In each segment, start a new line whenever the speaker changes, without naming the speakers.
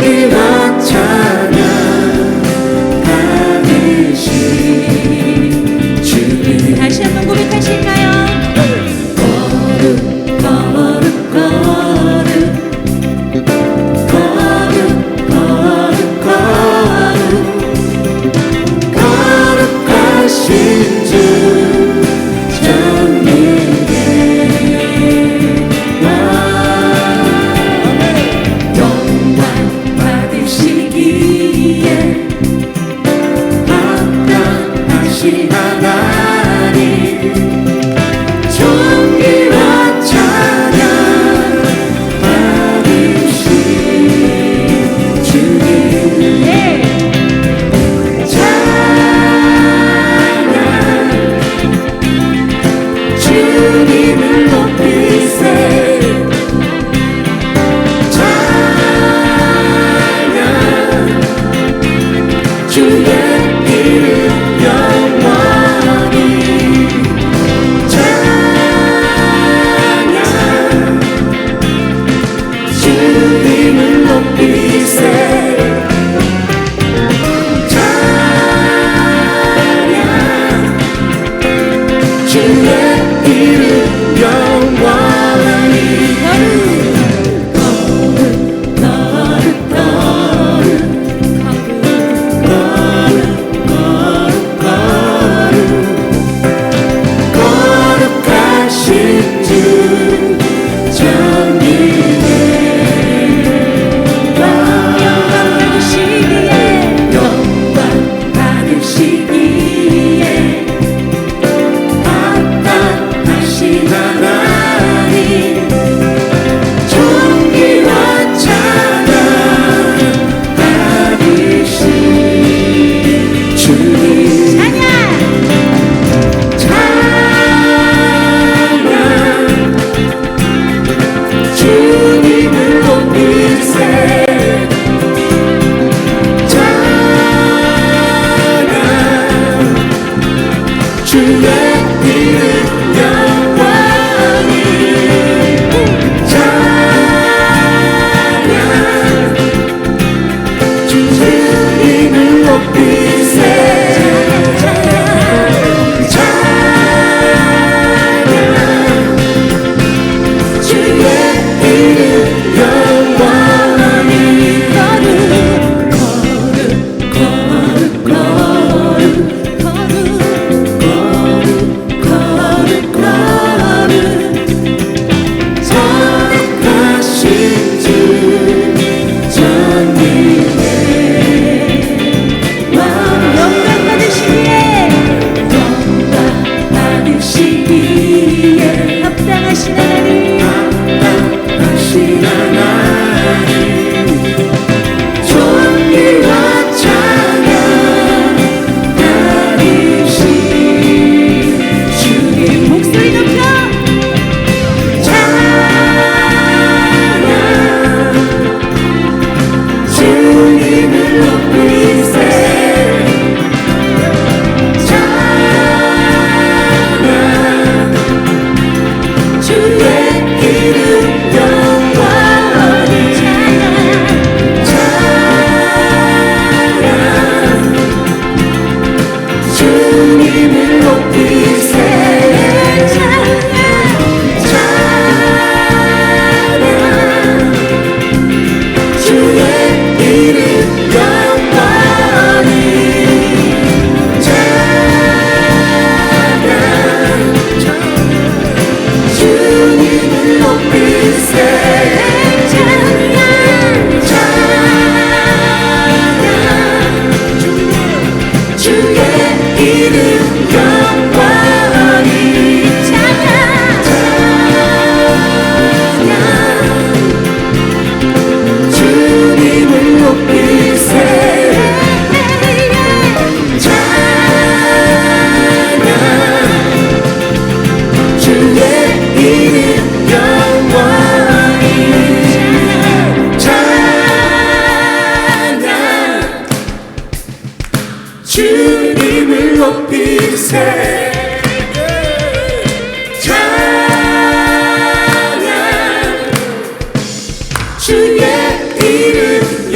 존귀와 찬양 받으신 주님.
다시 한번 고백하실까요?
거룩 거룩 거룩 거룩 거룩 거룩 거룩하신 주 전능의 영광 받으시기에 합당하신 하나님 존귀와 찬양 받으신 주님.
네.
주님을 높이세 찬양 주의 이름 영원히 찬양 주님을 높이세 찬양 주의 이름 영원히 거룩 거룩 거룩 거룩하신 주 전능의
영광 받으시기에
영광 받으시기에 합당하신 하나님 존귀와 찬양 받으신 주님. 찬양 주님을 높이세 찬양 주의 이름 영원히 찬양 주님을 높이세 찬양 주의 이름 영원히 거룩 거룩 거룩 거룩 거룩하신 주 전능의 왕
영광 받으시기에
영광 받으시기에
합당하신 하나님
합당하신 하나님 존귀와 찬양 받으신 주님.
목소리 높여
찬양 주님을 높이세 찬양 주의 이름 영원히 찬양 주님을 높이세 찬양 주의 이름 영원히 찬양 주님을 높이세 찬양 주의 이름 영원히 찬양 주님을 높이세 찬양 주의 이름 영원히 찬양 주님을 높이세 찬양 주의 이름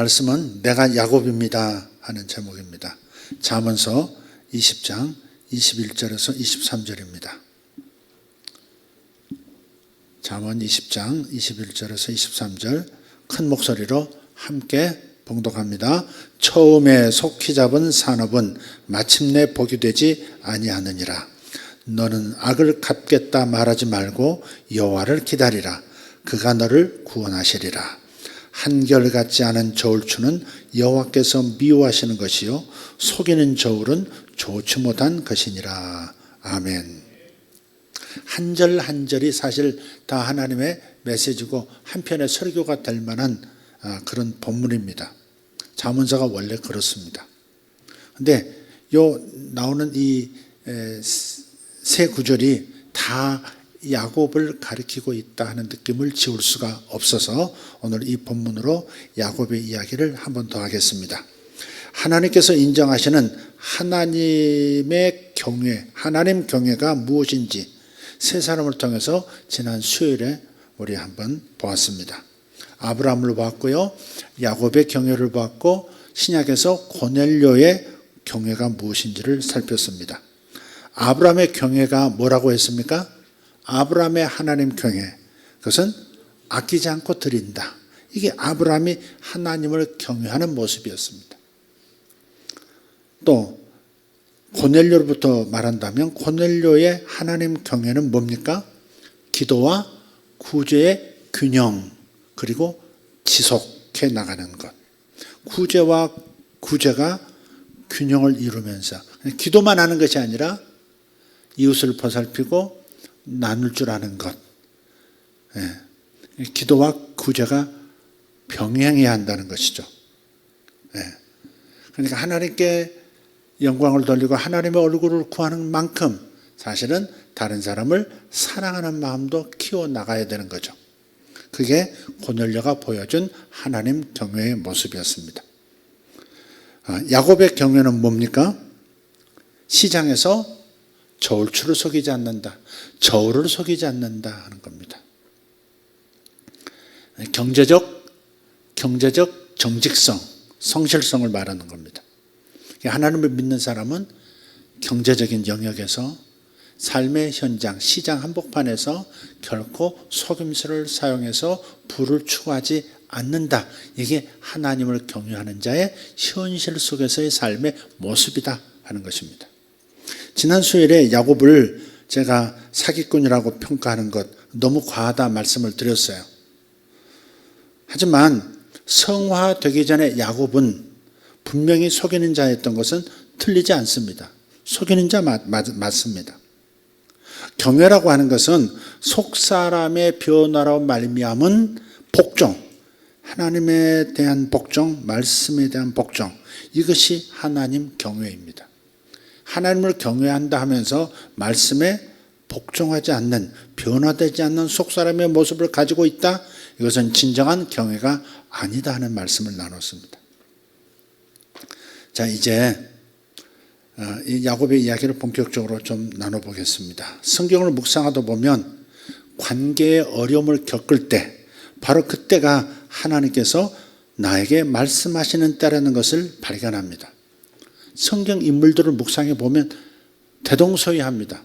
말씀은 내가 야곱입니다 하는 제목입니다. 잠언서 20장 21절에서 23절입니다. 잠언 20장 21절에서 23절 큰 목소리로 함께 봉독합니다. 처음에 속히 잡은 산업은 마침내 복이 되지 아니하느니라. 너는 악을 갚겠다 말하지 말고 여호와를 기다리라. 그가 너를 구원하시리라. 한결같지 않은 저울추는 여호와께서 미워하시는 것이요 속이는 저울은 좋지 못한 것이니라. 아멘. 한 절 한 절이 사실 다 하나님의 메시지고 한편의 설교가 될 만한 그런 본문입니다. 잠언서가 원래 그렇습니다. 근데 나오는 이 세 구절이 다 야곱을 가리키고 있다 하는 느낌을 지울 수가 없어서 오늘 이 본문으로 야곱의 이야기를 한 번 더 하겠습니다. 하나님께서 인정하시는 하나님의 경외, 하나님 경외가 무엇인지 세 사람을 통해서 지난 수요일에 우리 한번 보았습니다. 아브라함을 보았고요, 야곱의 경외를 보았고, 신약에서 고넬료의 경외가 무엇인지를 살폈습니다. 아브라함의 경외가 뭐라고 했습니까? 아브라함의 하나님 경외, 그것은 아끼지 않고 드린다. 이게 아브라함이 하나님을 경외하는 모습이었습니다. 또 고넬료로부터 말한다면 고넬료의 하나님 경외는 뭡니까? 기도와 구제의 균형, 그리고 지속해 나가는 것. 구제와 구제가 균형을 이루면서 기도만 하는 것이 아니라 이웃을 보살피고 나눌 줄 아는 것. 기도와 구제가 병행해야 한다는 것이죠. 그러니까 하나님께 영광을 돌리고 하나님의 얼굴을 구하는 만큼 사실은 다른 사람을 사랑하는 마음도 키워나가야 되는 거죠. 그게 고넬료가 보여준 하나님 경외의 모습이었습니다. 야곱의 경외는 뭡니까? 시장에서 저울추를 속이지 않는다, 저울을 속이지 않는다 하는 겁니다. 경제적 정직성, 성실성을 말하는 겁니다. 하나님을 믿는 사람은 경제적인 영역에서 삶의 현장, 시장 한복판에서 결코 속임수를 사용해서 부를 추구하지 않는다. 이게 하나님을 경외하는 자의 현실 속에서의 삶의 모습이다 하는 것입니다. 지난 수요일에 야곱을 제가 사기꾼이라고 평가하는 것 너무 과하다 말씀을 드렸어요. 하지만 성화되기 전에 야곱은 분명히 속이는 자였던 것은 틀리지 않습니다. 속이는 자 맞습니다. 경외라고 하는 것은 속사람의 변화로 말미암은 복종, 하나님에 대한 복종, 말씀에 대한 복종, 이것이 하나님 경외입니다. 하나님을 경외한다 하면서 말씀에 복종하지 않는, 변화되지 않는 속사람의 모습을 가지고 있다, 이것은 진정한 경외가 아니다 하는 말씀을 나눴습니다. 자, 이제 이 야곱의 이야기를 본격적으로 좀 나눠보겠습니다. 성경을 묵상하다 보면 관계의 어려움을 겪을 때 바로 그때가 하나님께서 나에게 말씀하시는 때라는 것을 발견합니다. 성경 인물들을 묵상해 보면 대동소이합니다.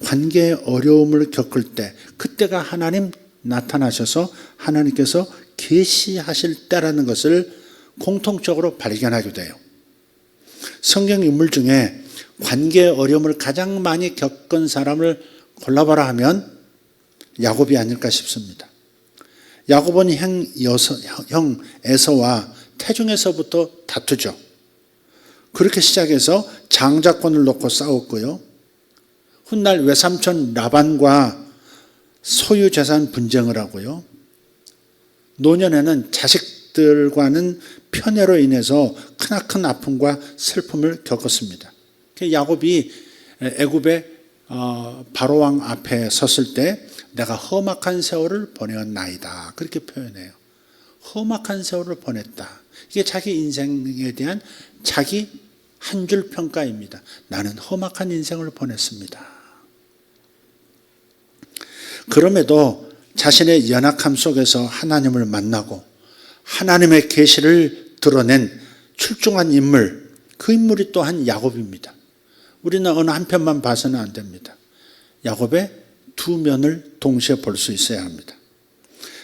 관계의 어려움을 겪을 때 그때가 하나님 나타나셔서 하나님께서 계시하실 때라는 것을 공통적으로 발견하게 돼요. 성경 인물 중에 관계의 어려움을 가장 많이 겪은 사람을 골라봐라 하면 야곱이 아닐까 싶습니다. 야곱은 형 에서와 태중에서부터 다투죠. 그렇게 시작해서 장자권을 놓고 싸웠고요. 훗날 외삼촌 라반과 소유 재산 분쟁을 하고요. 노년에는 자식들과는 편애로 인해서 크나큰 아픔과 슬픔을 겪었습니다. 야곱이 애굽의 바로왕 앞에 섰을 때 내가 험악한 세월을 보내었나이다, 그렇게 표현해요. 험악한 세월을 보냈다. 이게 자기 인생에 대한 자기 한 줄 평가입니다. 나는 험악한 인생을 보냈습니다. 그럼에도 자신의 연약함 속에서 하나님을 만나고 하나님의 계시를 드러낸 출중한 인물, 그 인물이 또한 야곱입니다. 우리는 어느 한편만 봐서는 안 됩니다. 야곱의 두 면을 동시에 볼 수 있어야 합니다.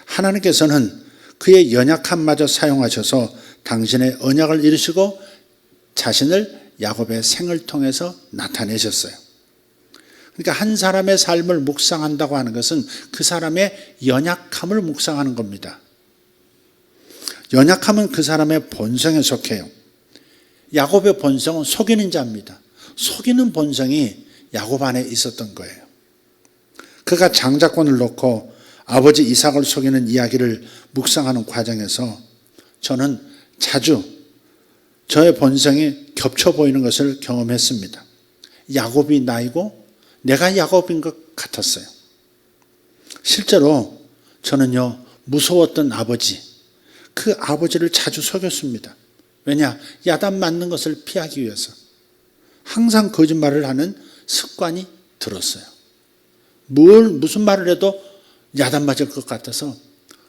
하나님께서는 그의 연약함마저 사용하셔서 당신의 언약을 이루시고 자신을 야곱의 생을 통해서 나타내셨어요. 그러니까 한 사람의 삶을 묵상한다고 하는 것은 그 사람의 연약함을 묵상하는 겁니다. 연약함은 그 사람의 본성에 속해요. 야곱의 본성은 속이는 자입니다. 속이는 본성이 야곱 안에 있었던 거예요. 그가 장자권을 놓고 아버지 이삭을 속이는 이야기를 묵상하는 과정에서 저는 자주 저의 본성이 겹쳐 보이는 것을 경험했습니다. 야곱이 나이고 내가 야곱인 것 같았어요. 실제로 저는요, 무서웠던 아버지, 그 아버지를 자주 속였습니다. 왜냐? 야단 맞는 것을 피하기 위해서. 항상 거짓말을 하는 습관이 들었어요. 무슨 말을 해도 야단 맞을 것 같아서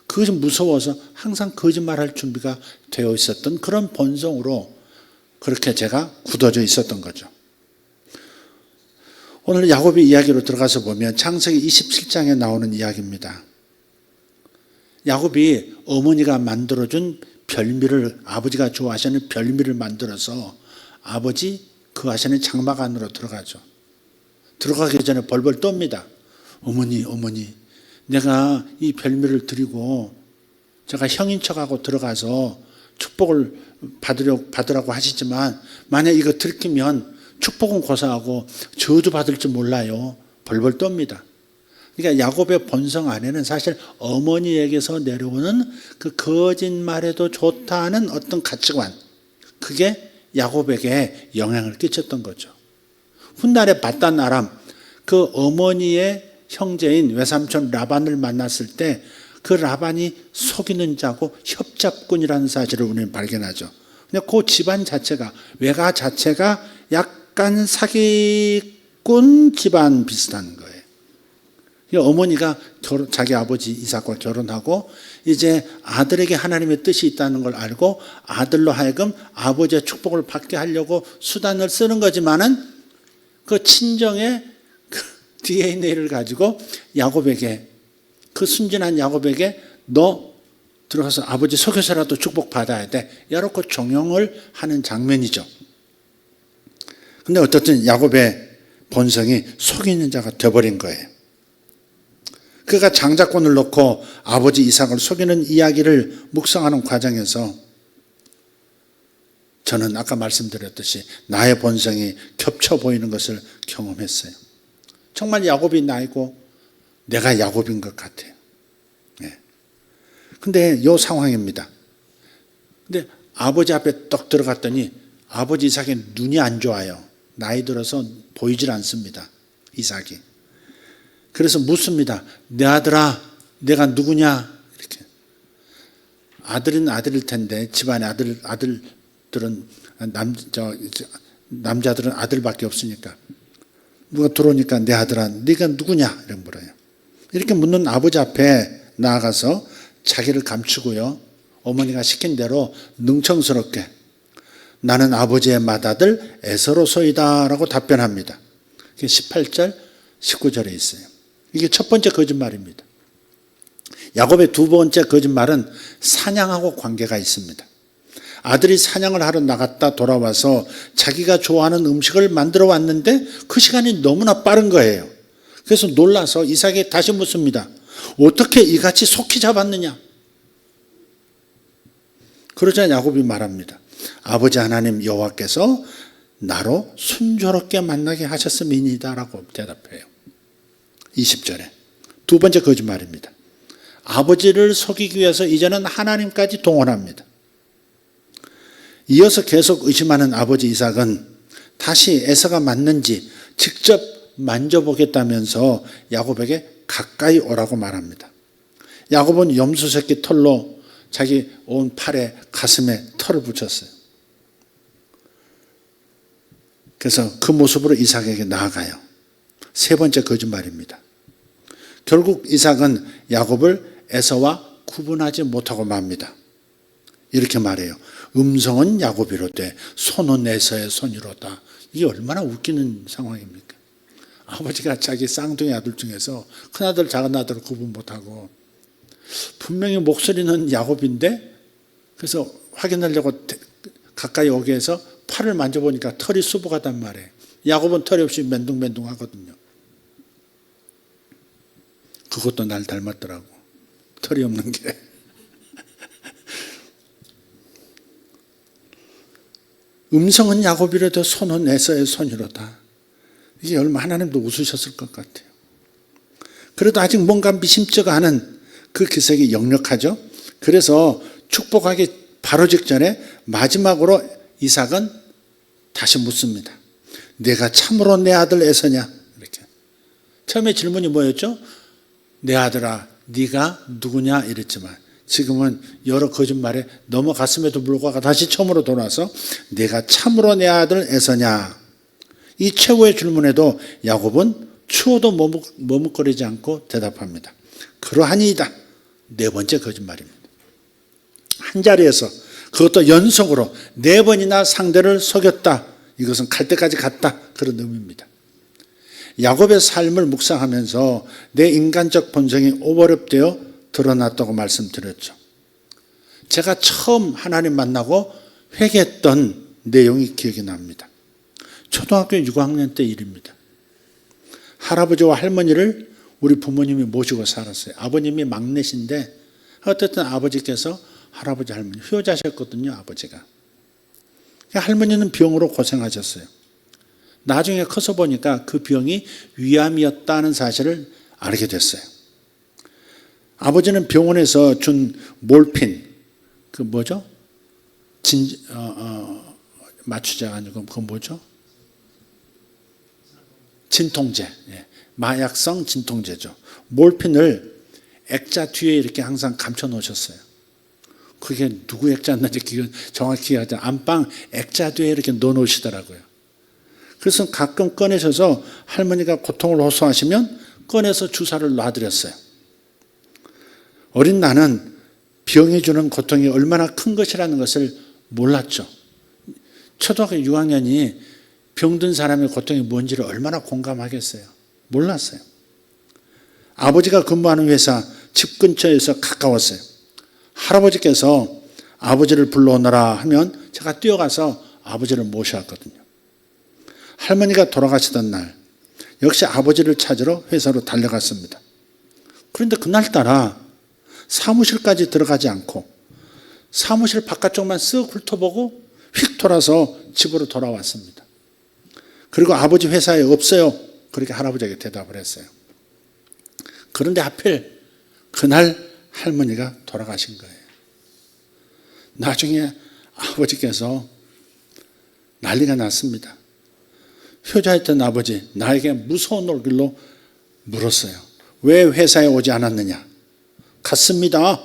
그것이 무서워서 항상 거짓말할 준비가 되어 있었던 그런 본성으로 그렇게 제가 굳어져 있었던 거죠. 오늘 야곱의 이야기로 들어가서 보면 창세기 27장에 나오는 이야기입니다. 야곱이 어머니가 만들어준 별미를, 아버지가 좋아하시는 별미를 만들어서 아버지 그 하시는 장막 안으로 들어가죠. 들어가기 전에 벌벌 떱니다. 어머니, 내가 이 별미를 드리고 제가 형인 척하고 들어가서 축복을 받으라고 하시지만 만약 이거 들키면 축복은 고사하고 저주 받을지 몰라요. 벌벌 떱니다. 그러니까 야곱의 본성 안에는 사실 어머니에게서 내려오는 그 거짓말에도 좋다는 어떤 가치관, 그게 야곱에게 영향을 끼쳤던 거죠. 훗날에 바단 아람, 그 어머니의 형제인 외삼촌 라반을 만났을 때 그 라반이 속이는 자고 협잡꾼이라는 사실을 우리는 발견하죠. 근데 그 집안 자체가, 외가 자체가 약간 사기꾼 집안 비슷한 거예요. 어머니가 자기 아버지 이삭과 결혼하고 이제 아들에게 하나님의 뜻이 있다는 걸 알고 아들로 하여금 아버지의 축복을 받게 하려고 수단을 쓰는 거지만은 그 친정의 그 DNA를 가지고 야곱에게, 그 순진한 야곱에게 너 들어가서 아버지 속여서라도 축복 받아야 돼, 이렇게 종용을 하는 장면이죠. 근데 어떻든 야곱의 본성이 속이는 자가 되어버린 거예요. 그가 장자권을 놓고 아버지 이삭을 속이는 이야기를 묵상하는 과정에서 저는 아까 말씀드렸듯이 나의 본성이 겹쳐 보이는 것을 경험했어요. 정말 야곱이 나이고 내가 야곱인 것 같아요. 근데 이 상황입니다. 근데 아버지 앞에 떡 들어갔더니 아버지 이삭의 눈이 안 좋아요. 나이 들어서 보이질 않습니다. 이삭이. 그래서 묻습니다. 내 아들아, 내가 누구냐? 이렇게. 아들은 아들일 텐데 집안에 아들들은 남자들은 아들밖에 없으니까 누가 들어오니까 내 아들아, 네가 누구냐? 이런 물어요. 이렇게 묻는 아버지 앞에 나아가서 자기를 감추고요, 어머니가 시킨 대로 능청스럽게 나는 아버지의 맏아들 에서로소이다 라고 답변합니다. 18절, 19절에 있어요. 이게 첫 번째 거짓말입니다. 야곱의 두 번째 거짓말은 사냥하고 관계가 있습니다. 아들이 사냥을 하러 나갔다 돌아와서 자기가 좋아하는 음식을 만들어 왔는데 그 시간이 너무나 빠른 거예요. 그래서 놀라서 이삭이 다시 묻습니다. 어떻게 이같이 속히 잡았느냐? 그러자 야곱이 말합니다. 아버지 하나님 여호와께서 나로 순조롭게 만나게 하셨음이니이다 라고 대답해요. 20절에 두 번째 거짓말입니다. 아버지를 속이기 위해서 이제는 하나님까지 동원합니다. 이어서 계속 의심하는 아버지 이삭은 다시 에서가 맞는지 직접 만져보겠다면서 야곱에게 가까이 오라고 말합니다. 야곱은 염소 새끼 털로 자기 온 팔에 가슴에 털을 붙였어요. 그래서 그 모습으로 이삭에게 나아가요. 세 번째 거짓말입니다. 결국 이삭은 야곱을 에서와 구분하지 못하고 맙니다. 이렇게 말해요. 음성은 야곱이로되 손은 에서의 손이로다. 이게 얼마나 웃기는 상황입니까? 아버지가 자기 쌍둥이 아들 중에서 큰아들 작은아들을 구분 못하고 분명히 목소리는 야곱인데 그래서 확인하려고 가까이 오게 해서 팔을 만져보니까 털이 수북하단 말이에요. 야곱은 털이 없이 맨둥맨둥하거든요. 그것도 날 닮았더라고. 털이 없는 게. 음성은 야곱이라도 손은 에서의 손이로다. 이게 얼마 하나님도 웃으셨을 것 같아요. 그래도 아직 뭔가 미심쩍어 하는 그 기색이 역력하죠. 그래서 축복하기 바로 직전에 마지막으로 이삭은 다시 묻습니다. 내가 참으로 내 아들 에서냐? 이렇게. 처음에 질문이 뭐였죠? 내 아들아, 네가 누구냐? 이랬지만 지금은 여러 거짓말에 넘어갔음에도 불구하고 다시 처음으로 돌아와서 내가 참으로 내 아들 에서냐? 이 최후의 질문에도 야곱은 추워도 머뭇거리지 않고 대답합니다. 그러하니이다. 네 번째 거짓말입니다. 한 자리에서 그것도 연속으로 네 번이나 상대를 속였다. 이것은 갈 때까지 갔다. 그런 의미입니다. 야곱의 삶을 묵상하면서 내 인간적 본성이 오버랩되어 드러났다고 말씀드렸죠. 제가 처음 하나님 만나고 회개했던 내용이 기억이 납니다. 초등학교 6학년 때 일입니다. 할아버지와 할머니를 우리 부모님이 모시고 살았어요. 아버님이 막내신데 어쨌든 아버지께서 할아버지 할머니 효자셨거든요. 아버지가. 할머니는 병으로 고생하셨어요. 나중에 커서 보니까 그 병이 위암이었다는 사실을 알게 됐어요. 아버지는 병원에서 준 몰핀, 그 뭐죠? 마취제가 아니고 그건 뭐죠? 진통제, 마약성 진통제죠. 몰핀을 액자 뒤에 이렇게 항상 감춰 놓으셨어요. 그게 누구 액자였는지 정확히 기억하지 않아요. 안방 액자 뒤에 이렇게 넣어 놓으시더라고요. 그래서 가끔 꺼내셔서 할머니가 고통을 호소하시면 꺼내서 주사를 놔드렸어요. 어린 나는 병이 주는 고통이 얼마나 큰 것이라는 것을 몰랐죠. 초등학교 6학년이 병든 사람의 고통이 뭔지를 얼마나 공감하겠어요. 몰랐어요. 아버지가 근무하는 회사 집 근처에서 가까웠어요. 할아버지께서 아버지를 불러오너라 하면 제가 뛰어가서 아버지를 모셔왔거든요. 할머니가 돌아가시던 날 역시 아버지를 찾으러 회사로 달려갔습니다. 그런데 그날따라 사무실까지 들어가지 않고 사무실 바깥쪽만 쓱 훑어보고 휙 돌아서 집으로 돌아왔습니다. 그리고 아버지 회사에 없어요. 그렇게 할아버지에게 대답을 했어요. 그런데 하필 그날 할머니가 돌아가신 거예요. 나중에 아버지께서 난리가 났습니다. 효자였던 아버지 나에게 무서운 얼굴로 물었어요. 왜 회사에 오지 않았느냐? 갔습니다.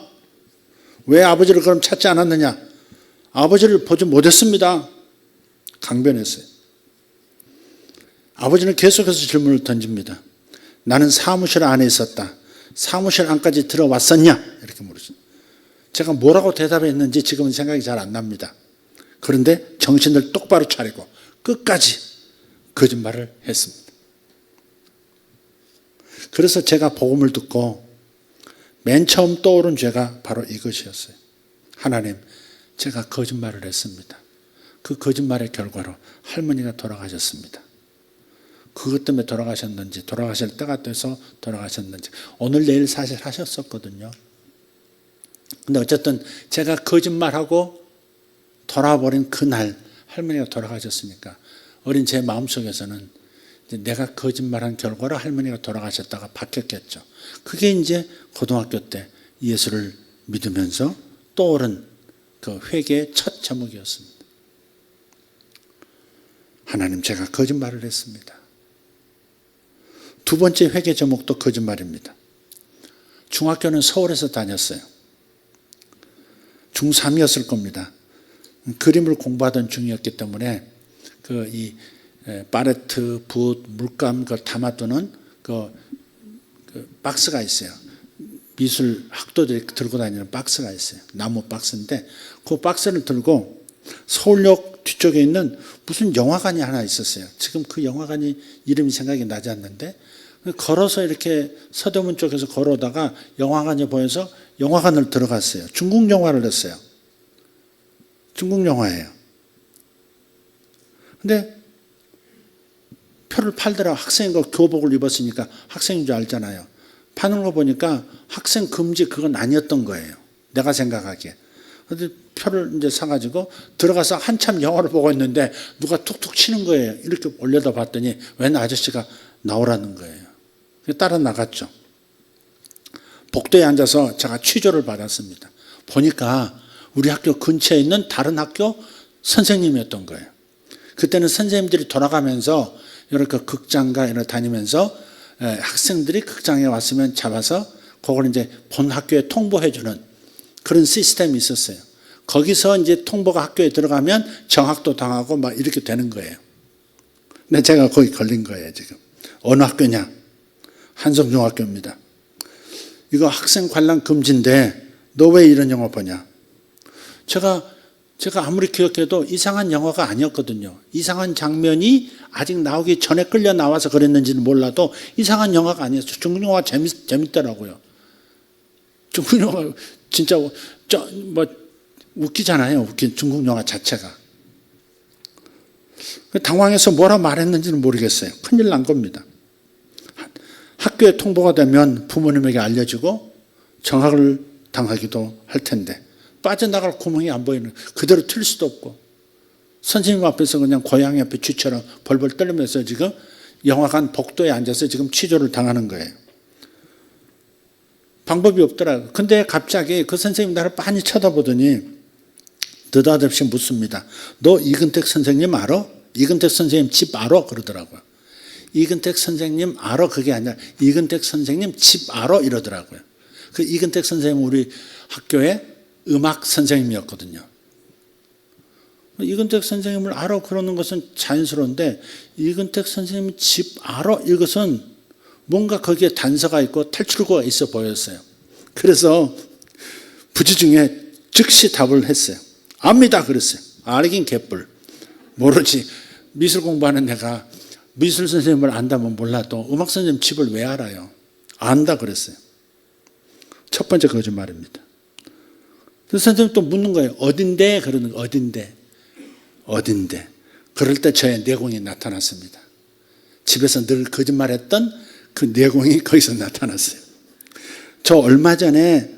왜 아버지를 그럼 찾지 않았느냐? 아버지를 보지 못했습니다. 강변했어요. 아버지는 계속해서 질문을 던집니다. 나는 사무실 안에 있었다. 사무실 안까지 들어왔었냐? 이렇게 물으죠. 제가 뭐라고 대답했는지 지금은 생각이 잘 안 납니다. 그런데 정신을 똑바로 차리고 끝까지 거짓말을 했습니다. 그래서 제가 복음을 듣고 맨 처음 떠오른 죄가 바로 이것이었어요. 하나님, 제가 거짓말을 했습니다. 그 거짓말의 결과로 할머니가 돌아가셨습니다. 그것 때문에 돌아가셨는지 돌아가실 때가 돼서 돌아가셨는지 오늘 내일 사실 하셨었거든요. 근데 어쨌든 제가 거짓말하고 돌아버린 그날 할머니가 돌아가셨으니까 어린 제 마음속에서는 내가 거짓말한 결과로 할머니가 돌아가셨다가 바뀌었겠죠. 그게 이제 고등학교 때 예수를 믿으면서 떠오른 그 회개의 첫 제목이었습니다. 하나님, 제가 거짓말을 했습니다. 두 번째 회개 제목도 거짓말입니다. 중학교는 서울에서 다녔어요. 중3이었을 겁니다. 그림을 공부하던 중이었기 때문에 이 팔레트, 붓, 물감 그걸 담아두는 그 박스가 있어요. 미술 학도들이 들고 다니는 박스가 있어요. 나무 박스인데 그 박스를 들고 서울역 뒤쪽에 있는 무슨 영화관이 하나 있었어요. 지금 그 영화관이 이름이 생각이 나지 않는데 걸어서 이렇게 서대문 쪽에서 걸어오다가 영화관이 보여서 영화관을 들어갔어요. 중국 영화를 했어요. 중국 영화예요. 근데 표를 팔더라. 학생인 거 교복을 입었으니까 학생인 줄 알잖아요. 파는 거 보니까 학생 금지 그건 아니었던 거예요. 내가 생각하기에. 근데 표를 이제 사가지고 들어가서 한참 영화를 보고 있는데 누가 툭툭 치는 거예요. 이렇게 올려다 봤더니 웬 아저씨가 나오라는 거예요. 따라 나갔죠. 복도에 앉아서 제가 취조를 받았습니다. 보니까 우리 학교 근처에 있는 다른 학교 선생님이었던 거예요. 그때는 선생님들이 돌아가면서 이렇게 극장가 이렇게 다니면서 학생들이 극장에 왔으면 잡아서 그걸 이제 본 학교에 통보해주는 그런 시스템이 있었어요. 거기서 이제 통보가 학교에 들어가면 정학도 당하고 막 이렇게 되는 거예요. 근데 제가 거기 걸린 거예요, 지금. 어느 학교냐? 한성중학교입니다. 이거 학생 관람 금지인데 너 왜 이런 영화 보냐? 제가 아무리 기억해도 이상한 영화가 아니었거든요. 이상한 장면이 아직 나오기 전에 끌려 나와서 그랬는지는 몰라도 이상한 영화가 아니었어요. 중국 영화 재밌더라고요. 중국 영화 진짜 웃기잖아요. 웃긴 중국 영화 자체가. 당황해서 뭐라 말했는지는 모르겠어요. 큰일 난 겁니다. 학교에 통보가 되면 부모님에게 알려지고 정학을 당하기도 할 텐데 빠져나갈 구멍이 안 보이는 그대로 튈 수도 없고 선생님 앞에서 그냥 고양이 앞에 쥐처럼 벌벌 떨면서 지금 영화관 복도에 앉아서 지금 취조를 당하는 거예요. 방법이 없더라고요. 근데 갑자기 그 선생님 나를 빤히 쳐다보더니 느닷없이 묻습니다. 너 이근택 선생님 알아? 이근택 선생님 집 알아? 그러더라고요. 이근택 선생님 알아? 그게 아니라 이근택 선생님 집 알아? 이러더라고요. 그 이근택 선생님 우리 학교의 음악 선생님이었거든요. 이근택 선생님을 알아? 그러는 것은 자연스러운데 이근택 선생님 집 알아? 이것은 뭔가 거기에 단서가 있고 탈출구가 있어 보였어요. 그래서 부지중에 즉시 답을 했어요. 압니다 그랬어요. 알긴 개뿔. 모르지. 미술 공부하는 내가 미술 선생님을 안다면 몰라도 음악 선생님 집을 왜 알아요? 안다 그랬어요. 첫 번째 거짓말입니다. 그래서 선생님 또 묻는 거예요. 어딘데? 그러는 거예요. 어딘데? 그럴 때 저의 내공이 나타났습니다. 집에서 늘 거짓말했던 그 내공이 거기서 나타났어요. 저 얼마 전에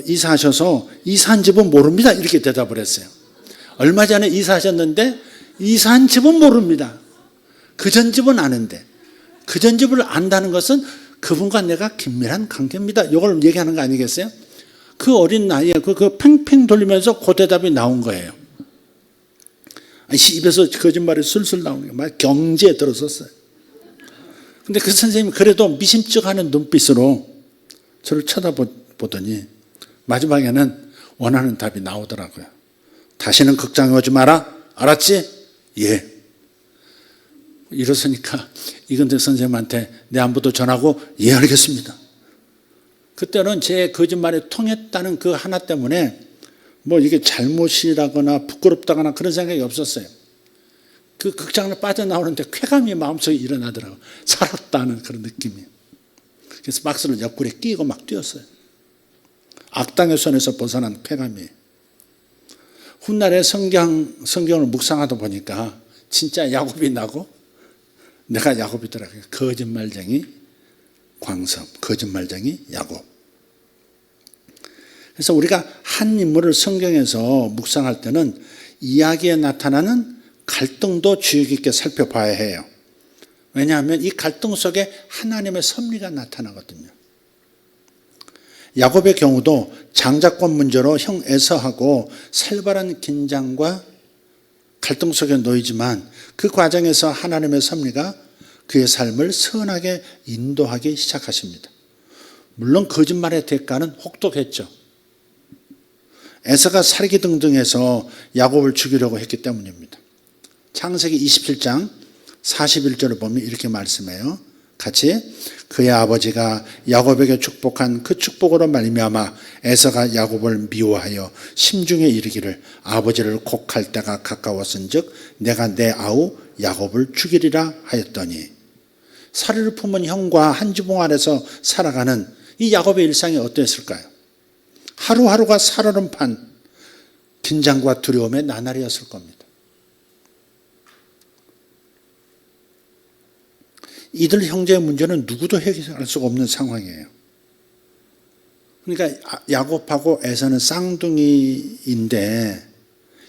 이사하셔서 이사한 집은 모릅니다. 이렇게 대답을 했어요. 얼마 전에 이사하셨는데 이사한 집은 모릅니다. 그 전 집은 아는데 그 전 집을 안다는 것은 그분과 내가 긴밀한 관계입니다. 이걸 얘기하는 거 아니겠어요? 그 어린 나이에 그 팽팽 돌리면서 그 대답이 나온 거예요. 입에서 거짓말이 술술 나오는 게 막 경지에 들어섰어요. 근데 그 선생님이 그래도 미심쩍하는 눈빛으로 저를 쳐다보더니 마지막에는 원하는 답이 나오더라고요. 다시는 극장에 오지 마라. 알았지? 예. 이러으니까 이근택 선생님한테 내 안부도 전하고 예 알겠습니다. 그때는 제 거짓말이 통했다는 그 하나 때문에 뭐 이게 잘못이라거나 부끄럽다거나 그런 생각이 없었어요. 그 극장을 빠져나오는데 쾌감이 마음속에 일어나더라고요. 살았다는 그런 느낌이. 그래서 박스를 옆구리에 끼고 막 뛰었어요. 악당의 손에서 벗어난 쾌감이. 훗날에 성경을 묵상하다 보니까 진짜 야곱이 나고 내가 야곱이더라고요. 거짓말쟁이 광섭, 거짓말쟁이 야곱. 그래서 우리가 한 인물을 성경에서 묵상할 때는 이야기에 나타나는 갈등도 주의 깊게 살펴봐야 해요. 왜냐하면 이 갈등 속에 하나님의 섭리가 나타나거든요. 야곱의 경우도 장자권 문제로 형 에서하고 살벌한 긴장과 갈등 속에 놓이지만 그 과정에서 하나님의 섭리가 그의 삶을 선하게 인도하기 시작하십니다. 물론 거짓말의 대가는 혹독했죠. 에서가 살기등등해서 야곱을 죽이려고 했기 때문입니다. 창세기 27장 41절을 보면 이렇게 말씀해요. 같이 그의 아버지가 야곱에게 축복한 그 축복으로 말미암아 에서가 야곱을 미워하여 심중에 이르기를 아버지를 곡할 때가 가까웠은즉 내가 내 아우 야곱을 죽이리라 하였더니 사리를 품은 형과 한 지붕 아래서 살아가는 이 야곱의 일상이 어땠을까요? 하루하루가 살얼음판 긴장과 두려움의 나날이었을 겁니다. 이들 형제의 문제는 누구도 해결할 수가 없는 상황이에요. 그러니까 야곱하고 에서는 쌍둥이인데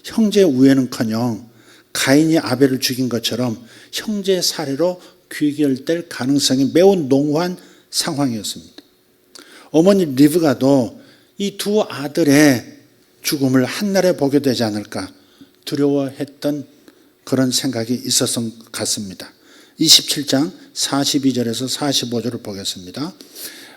형제 우애는커녕 가인이 아벨을 죽인 것처럼 형제 살해로 귀결될 가능성이 매우 농후한 상황이었습니다. 어머니 리브가도 이 두 아들의 죽음을 한날에 보게 되지 않을까 두려워했던 그런 생각이 있었던 것 같습니다. 27장 42절에서 45절을 보겠습니다.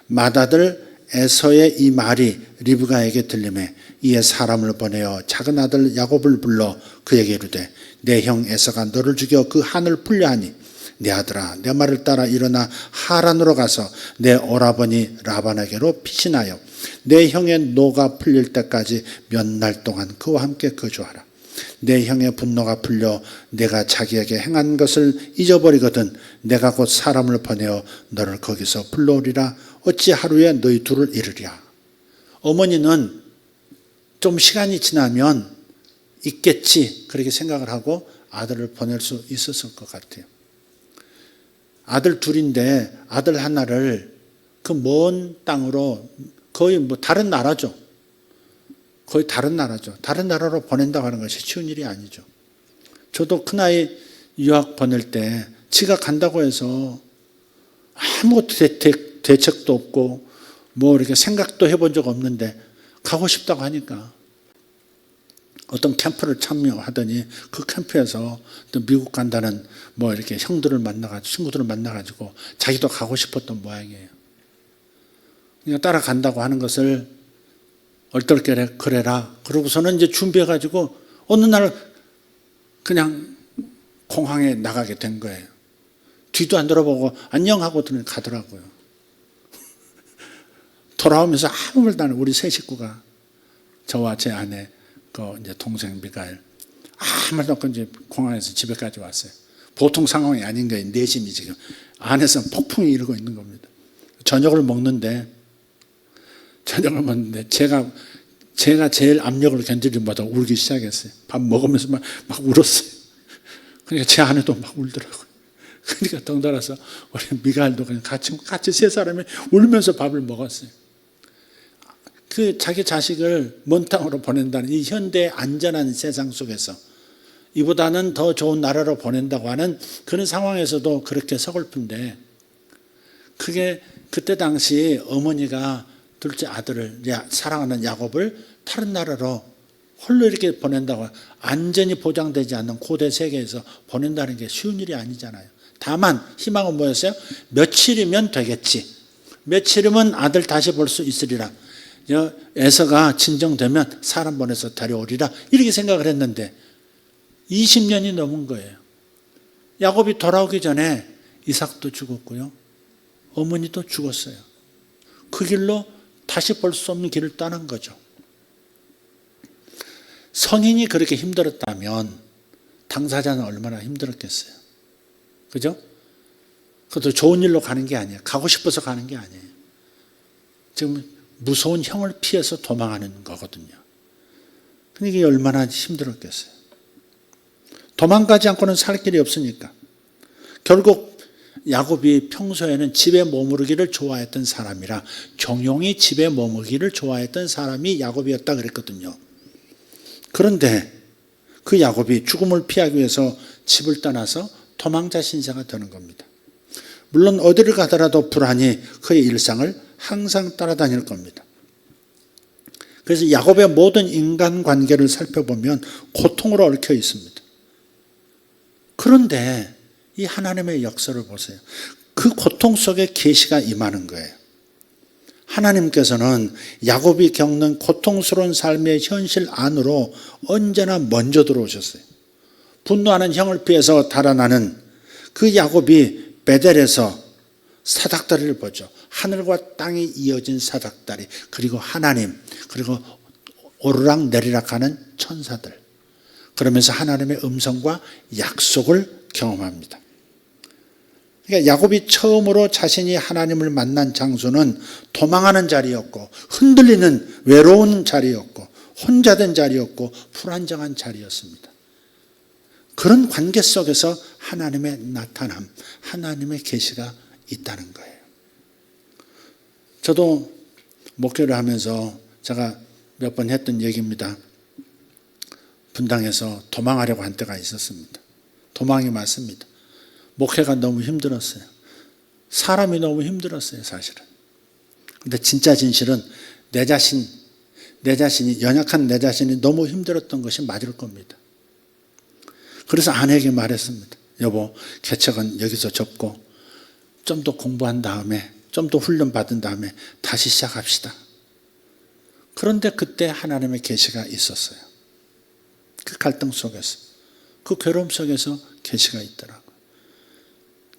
맏아들 에서의 이 말이 리브가에게 들리매 이에 사람을 보내어 작은 아들 야곱을 불러 그에게 이르되 내 형 에서가 너를 죽여 그 한을 풀려 하니 내 아들아 내 말을 따라 일어나 하란으로 가서 내 오라버니 라반에게로 피신하여 내 형의 노가 풀릴 때까지 몇 날 동안 그와 함께 거주하라. 내 형의 분노가 풀려 내가 자기에게 행한 것을 잊어버리거든 내가 곧 사람을 보내어 너를 거기서 불러오리라. 어찌 하루에 너희 둘을 이르랴. 어머니는 좀 시간이 지나면 있겠지 그렇게 생각을 하고 아들을 보낼 수 있었을 것 같아요. 아들 둘인데 아들 하나를 그 먼 땅으로 거의 뭐 다른 나라죠. 거의 다른 나라죠. 다른 나라로 보낸다고 하는 것이 쉬운 일이 아니죠. 저도 큰아이 유학 보낼 때 지가 간다고 해서 아무것도 대책도 없고 뭐 이렇게 생각도 해본 적 없는데 가고 싶다고 하니까 어떤 캠프를 참여하더니 그 캠프에서 또 미국 간다는 뭐 이렇게 형들을 만나가지고 친구들을 만나가지고 자기도 가고 싶었던 모양이에요. 그냥 따라간다고 하는 것을 얼떨결에 그래라. 그러고서는 이제 준비해가지고 어느 날 그냥 공항에 나가게 된 거예요. 뒤도 안 돌아보고 안녕하고 가더라고요. 돌아오면서 아무 말도 안 하고 우리 세 식구가 저와 제 아내 그 이제 동생 미가엘 아무 말도 없고 이제 공항에서 집에까지 왔어요. 보통 상황이 아닌 거예요. 내심이 지금 안에서 폭풍이 이르고 있는 겁니다. 저녁을 먹는데 제가 제일 압력을 견디지 못하고 울기 시작했어요. 밥 먹으면서 막 울었어요. 그러니까 제 아내도 막 울더라고요. 그러니까 덩달아서 우리 미가엘도 그냥 같이 세 사람이 울면서 밥을 먹었어요. 그 자기 자식을 먼 땅으로 보낸다는 이 현대의 안전한 세상 속에서 이보다는 더 좋은 나라로 보낸다고 하는 그런 상황에서도 그렇게 서글픈데 그게 그때 당시 어머니가 둘째 아들을 사랑하는 야곱을 다른 나라로 홀로 이렇게 보낸다고 안전이 보장되지 않는 고대 세계에서 보낸다는 게 쉬운 일이 아니잖아요. 다만 희망은 뭐였어요? 며칠이면 되겠지. 며칠이면 아들 다시 볼 수 있으리라. 에서가 진정되면 사람 보내서 데려오리라. 이렇게 생각을 했는데 20년이 넘은 거예요. 야곱이 돌아오기 전에 이삭도 죽었고요. 어머니도 죽었어요. 그 길로 다시 볼 수 없는 길을 떠난 거죠. 성인이 그렇게 힘들었다면 당사자는 얼마나 힘들었겠어요. 그죠? 그것도 좋은 일로 가는 게 아니에요. 가고 싶어서 가는 게 아니에요. 지금 무서운 형을 피해서 도망하는 거거든요. 그러니까 이게 얼마나 힘들었겠어요. 도망가지 않고는 살 길이 없으니까. 결국 야곱이 평소에는 집에 머무르기를 좋아했던 사람이라 종용이 집에 머무르기를 좋아했던 사람이 야곱이었다 그랬거든요. 그런데 그 야곱이 죽음을 피하기 위해서 집을 떠나서 도망자 신세가 되는 겁니다. 물론 어디를 가더라도 불안이 그의 일상을 항상 따라다닐 겁니다. 그래서 야곱의 모든 인간관계를 살펴보면 고통으로 얽혀 있습니다. 그런데 이 하나님의 역사를 보세요. 그 고통 속에 계시가 임하는 거예요. 하나님께서는 야곱이 겪는 고통스러운 삶의 현실 안으로 언제나 먼저 들어오셨어요. 분노하는 형을 피해서 달아나는 그 야곱이 베델에서 사닥다리를 보죠. 하늘과 땅이 이어진 사닥다리, 그리고 하나님, 그리고 오르락 내리락 하는 천사들. 그러면서 하나님의 음성과 약속을 경험합니다. 그러니까 야곱이 처음으로 자신이 하나님을 만난 장소는 도망하는 자리였고, 흔들리는 외로운 자리였고, 혼자 된 자리였고, 불안정한 자리였습니다. 그런 관계 속에서 하나님의 나타남, 하나님의 계시가 있다는 거예요. 저도 목회를 하면서 제가 몇 번 했던 얘기입니다. 분당에서 도망하려고 한 때가 있었습니다. 도망이 맞습니다. 목회가 너무 힘들었어요. 사람이 너무 힘들었어요, 사실은. 근데 진짜 진실은 내 자신이, 연약한 내 자신이 너무 힘들었던 것이 맞을 겁니다. 그래서 아내에게 말했습니다. 여보, 개척은 여기서 접고 좀 더 공부한 다음에, 좀 더 훈련 받은 다음에 다시 시작합시다. 그런데 그때 하나님의 계시가 있었어요. 그 갈등 속에서, 그 괴로움 속에서 계시가 있더라고요.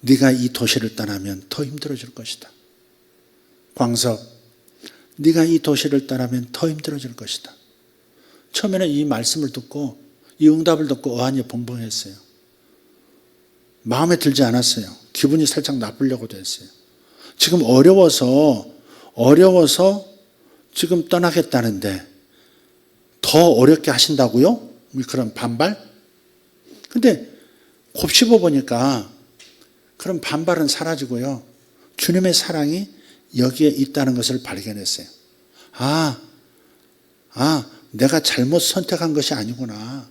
네가 이 도시를 떠나면 더 힘들어질 것이다. 광섭, 네가 이 도시를 떠나면 더 힘들어질 것이다. 처음에는 이 말씀을 듣고, 이 응답을 듣고 어안이 벙벙했어요. 마음에 들지 않았어요. 기분이 살짝 나쁘려고도 했어요. 지금 어려워서 지금 떠나겠다는데 더 어렵게 하신다고요? 그런 반발? 근데 곱씹어 보니까 그런 반발은 사라지고요. 주님의 사랑이 여기에 있다는 것을 발견했어요. 내가 잘못 선택한 것이 아니구나.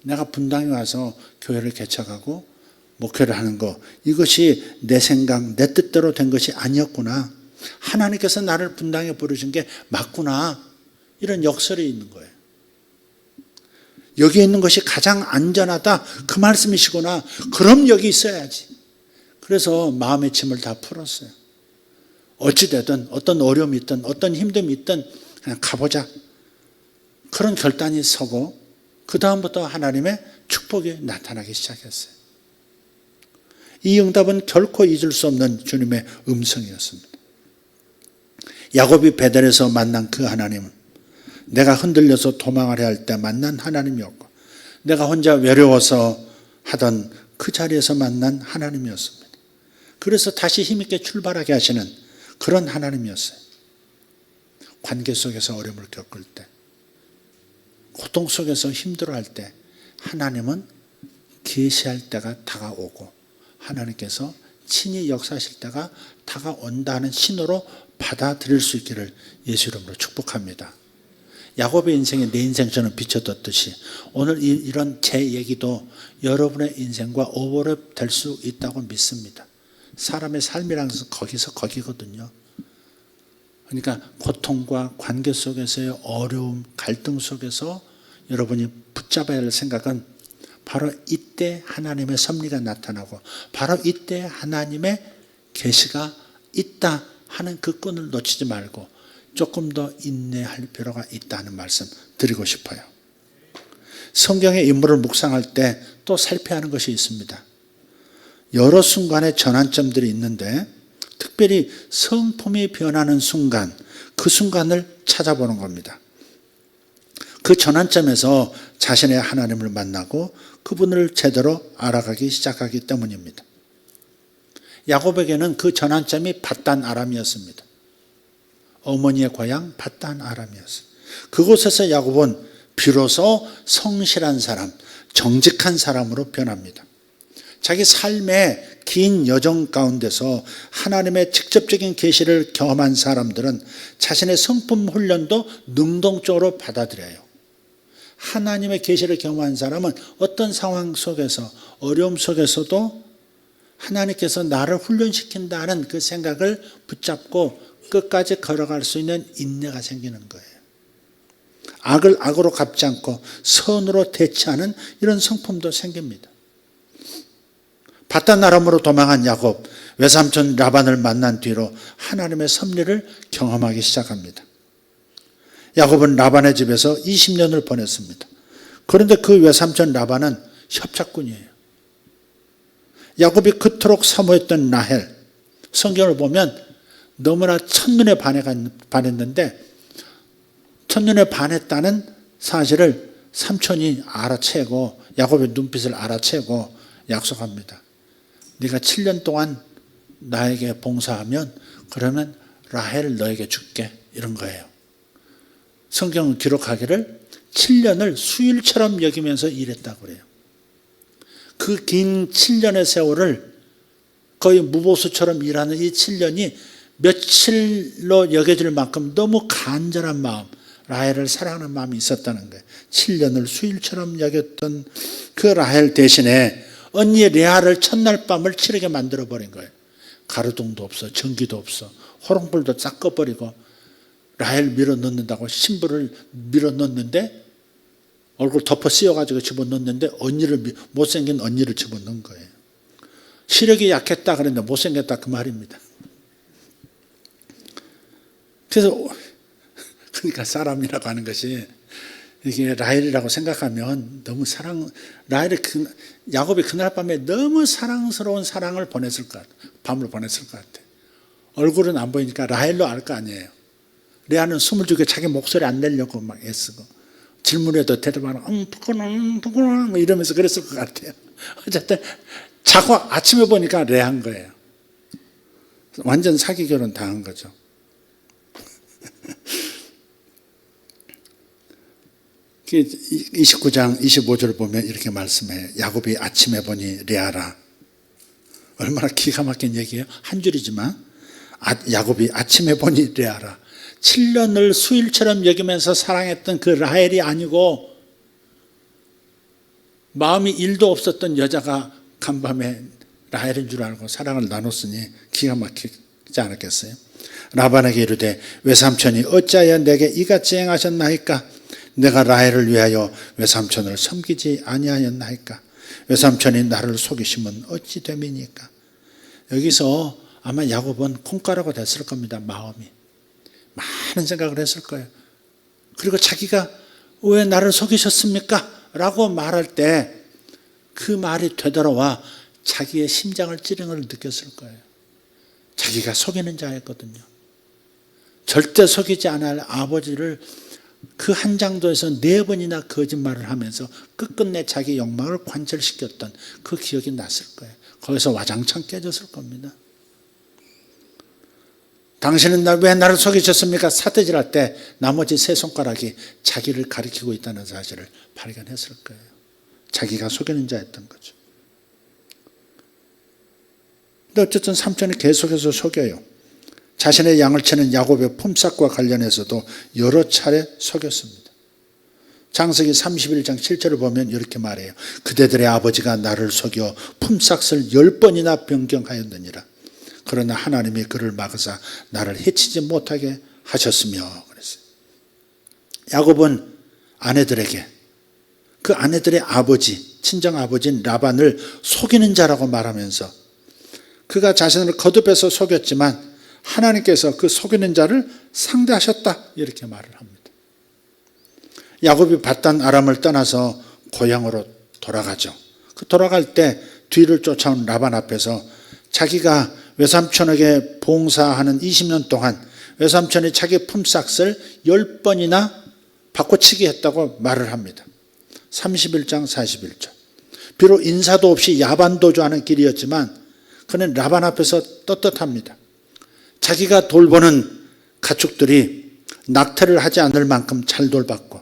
내가 분당에 와서 교회를 개척하고 목회를 하는 거, 이것이 내 생각, 내 뜻대로 된 것이 아니었구나. 하나님께서 나를 분당에 부르신 게 맞구나. 이런 역설이 있는 거예요. 여기 있는 것이 가장 안전하다. 그 말씀이시구나. 그럼 여기 있어야지. 그래서 마음의 짐을 다 풀었어요. 어찌되든 어떤 어려움이 있든 어떤 힘듦이 있든 그냥 가보자. 그런 결단이 서고 그 다음부터 하나님의 축복이 나타나기 시작했어요. 이 응답은 결코 잊을 수 없는 주님의 음성이었습니다. 야곱이 베델에서 만난 그 하나님은 내가 흔들려서 도망하려 할 때 만난 하나님이었고, 내가 혼자 외로워서 하던 그 자리에서 만난 하나님이었습니다. 그래서 다시 힘있게 출발하게 하시는 그런 하나님이었어요. 관계 속에서 어려움을 겪을 때, 고통 속에서 힘들어할 때 하나님은 계시할 때가 다가오고 하나님께서 친히 역사하실 때가 다가온다는 신호로 받아들일 수 있기를 예수 이름으로 축복합니다. 야곱의 인생에 내 인생처럼 비춰뒀듯이 오늘 이런 제 얘기도 여러분의 인생과 오버랩 될 수 있다고 믿습니다. 사람의 삶이라는 것은 거기서 거기거든요. 그러니까 고통과 관계 속에서의 어려움, 갈등 속에서 여러분이 붙잡아야 할 생각은 바로 이때 하나님의 섭리가 나타나고 바로 이때 하나님의 계시가 있다 하는 그 끈을 놓치지 말고 조금 더 인내할 필요가 있다는 말씀 드리고 싶어요. 성경의 인물을 묵상할 때 또 살펴야 하는 것이 있습니다. 여러 순간의 전환점들이 있는데 특별히 성품이 변하는 순간, 그 순간을 찾아보는 겁니다. 그 전환점에서 자신의 하나님을 만나고 그분을 제대로 알아가기 시작하기 때문입니다. 야곱에게는 그 전환점이 밧단 아람이었습니다. 어머니의 고향 밧단 아람이었어요. 그곳에서 야곱은 비로소 성실한 사람, 정직한 사람으로 변합니다. 자기 삶의 긴 여정 가운데서 하나님의 직접적인 계시를 경험한 사람들은 자신의 성품 훈련도 능동적으로 받아들여요. 하나님의 계시를 경험한 사람은 어떤 상황 속에서, 어려움 속에서도 하나님께서 나를 훈련시킨다는 그 생각을 붙잡고 끝까지 걸어갈 수 있는 인내가 생기는 거예요. 악을 악으로 갚지 않고 선으로 대처하는 이런 성품도 생깁니다. 밧단 아람으로 도망한 야곱, 외삼촌 라반을 만난 뒤로 하나님의 섭리를 경험하기 시작합니다. 야곱은 라반의 집에서 20년을 보냈습니다. 그런데 그 외삼촌 라반은 협착꾼이에요. 야곱이 그토록 사모했던 라헬, 성경을 보면 너무나 첫눈에 반했는데 첫눈에 반했다는 사실을 삼촌이 알아채고 야곱의 눈빛을 알아채고 약속합니다. 네가 7년 동안 나에게 봉사하면 그러면 라헬을 너에게 줄게, 이런 거예요. 성경은 기록하기를 7년을 수일처럼 여기면서 일했다고 그래요. 그 긴 7년의 세월을 거의 무보수처럼 일하는 이 7년이 며칠로 여겨질 만큼 너무 간절한 마음, 라헬을 사랑하는 마음이 있었다는 거예요. 7년을 수일처럼 여겼던 그 라헬 대신에 언니 레아를 첫날 밤을 치르게 만들어버린 거예요. 가로등도 없어, 전기도 없어, 호롱불도 싹 꺼버리고 라헬 밀어넣는다고 신부를 밀어넣는데 얼굴 덮어 씌워가지고 집어넣는데 못생긴 언니를 집어넣은 거예요. 시력이 약했다 그랬는데 못생겼다 그 말입니다. 그래서 그러니까 사람이라고 하는 것이 이게 라헬이라고 생각하면 너무 야곱이 그날 밤에 너무 사랑스러운 사랑을 보냈을 것 같아요. 밤을 보냈을 것 같아요. 얼굴은 안 보이니까 라헬로 알 거 아니에요. 레아는 숨을 죽여 자기 목소리 안 내려고 막 애쓰고 질문에도 대답하는 부끄러워 뭐 이러면서 그랬을 것 같아요. 어쨌든 자고 아침에 보니까 레아인 거예요. 완전 사기 결혼 당한 거죠. 그 29장 25절을 보면 이렇게 말씀해요. 야곱이 아침에 보니 레아라. 얼마나 기가 막힌 얘기예요. 한 줄이지만 야곱이 아침에 보니 레아라. 7년을 수일처럼 여기면서 사랑했던 그 라헬이 아니고 마음이 1도 없었던 여자가 간밤에 라헬인 줄 알고 사랑을 나눴으니 기가 막히지 않았겠어요. 라반에게 이르되 외삼촌이 어찌하여 내게 이같이 행하셨나이까? 내가 라헬을 위하여 외삼촌을 섬기지 아니하였나이까? 외삼촌이 나를 속이시면 어찌 됨이니까? 여기서 아마 야곱은 콩가루가 됐을 겁니다. 마음이 많은 생각을 했을 거예요. 그리고 자기가 왜 나를 속이셨습니까? 라고 말할 때 그 말이 되돌아와 자기의 심장을 찌르는 걸 느꼈을 거예요. 자기가 속이는 자였거든요. 절대 속이지 않을 아버지를 그 한 장도에서 4번이나 거짓말을 하면서 끝끝내 자기 욕망을 관철시켰던 그 기억이 났을 거예요. 거기서 와장창 깨졌을 겁니다. 당신은 왜 나를 속이셨습니까? 사태질할 때 나머지 3손가락이 자기를 가리키고 있다는 사실을 발견했을 거예요. 자기가 속이는 자였던 거죠. 근데 어쨌든 삼촌이 계속해서 속여요. 자신의 양을 치는 야곱의 품삯과 관련해서도 여러 차례 속였습니다. 창세기 31장 7절을 보면 이렇게 말해요. 그대들의 아버지가 나를 속여 품삯을 10번이나 변경하였느니라. 그러나 하나님이 그를 막으사 나를 해치지 못하게 하셨으며 그랬어요. 야곱은 아내들에게 그 아내들의 아버지, 친정아버지인 라반을 속이는 자라고 말하면서 그가 자신을 거듭해서 속였지만 하나님께서 그 속이는 자를 상대하셨다 이렇게 말을 합니다. 야곱이 밧단 아람을 떠나서 고향으로 돌아가죠. 그 돌아갈 때 뒤를 쫓아온 라반 앞에서 자기가 외삼촌에게 봉사하는 20년 동안 외삼촌이 자기 품삯을 10번이나 바꿔치기 했다고 말을 합니다. 31장 41절. 비록 인사도 없이 야반도주하는 길이었지만 그는 라반 앞에서 떳떳합니다. 자기가 돌보는 가축들이 낙태를 하지 않을 만큼 잘 돌봤고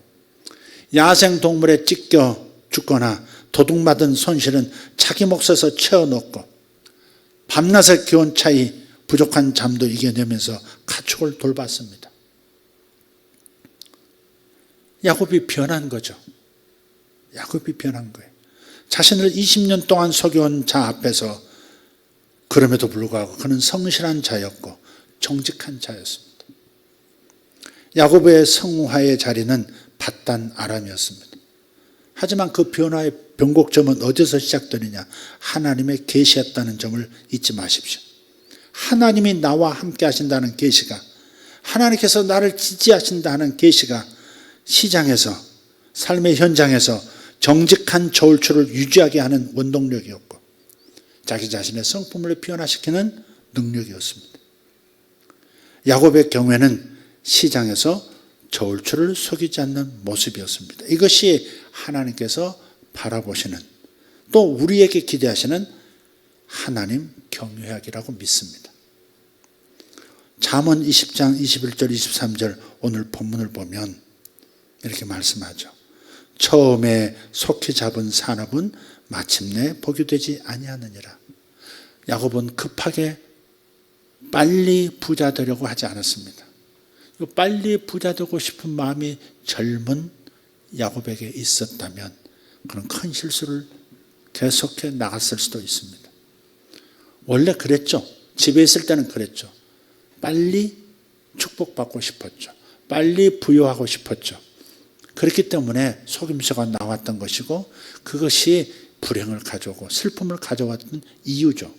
야생동물에 찢겨 죽거나 도둑맞은 손실은 자기 몫에서 채워넣고 밤낮의 기온 차이 부족한 잠도 이겨내면서 가축을 돌봤습니다. 야곱이 변한 거죠. 야곱이 변한 거예요. 자신을 20년 동안 속여온 자 앞에서 그럼에도 불구하고 그는 성실한 자였고 정직한 자였습니다. 야곱의 성화의 자리는 밧단 아람이었습니다. 하지만 그 변화의 변곡점은 어디서 시작되느냐? 하나님의 계시였다는 점을 잊지 마십시오. 하나님이 나와 함께 하신다는 계시가, 하나님께서 나를 지지하신다는 계시가 시장에서, 삶의 현장에서 정직한 저울추를 유지하게 하는 원동력이었고 자기 자신의 성품을 변화시키는 능력이었습니다. 야곱의 경우에는 시장에서 저울추를 속이지 않는 모습이었습니다. 이것이 하나님께서 바라보시는, 또 우리에게 기대하시는 하나님 경외하기라고 믿습니다. 잠언 20장 21절 23절 오늘 본문을 보면 이렇게 말씀하죠. 처음에 속히 잡은 산업은 마침내 복이 되지 아니하느니라. 야곱은 급하게 빨리 부자 되려고 하지 않았습니다. 빨리 부자 되고 싶은 마음이 젊은 야곱에게 있었다면 그런 큰 실수를 계속해 나갔을 수도 있습니다. 원래 그랬죠. 집에 있을 때는 그랬죠. 빨리 축복받고 싶었죠. 빨리 부유하고 싶었죠. 그렇기 때문에 속임수가 나왔던 것이고 그것이 불행을 가져오고 슬픔을 가져왔던 이유죠.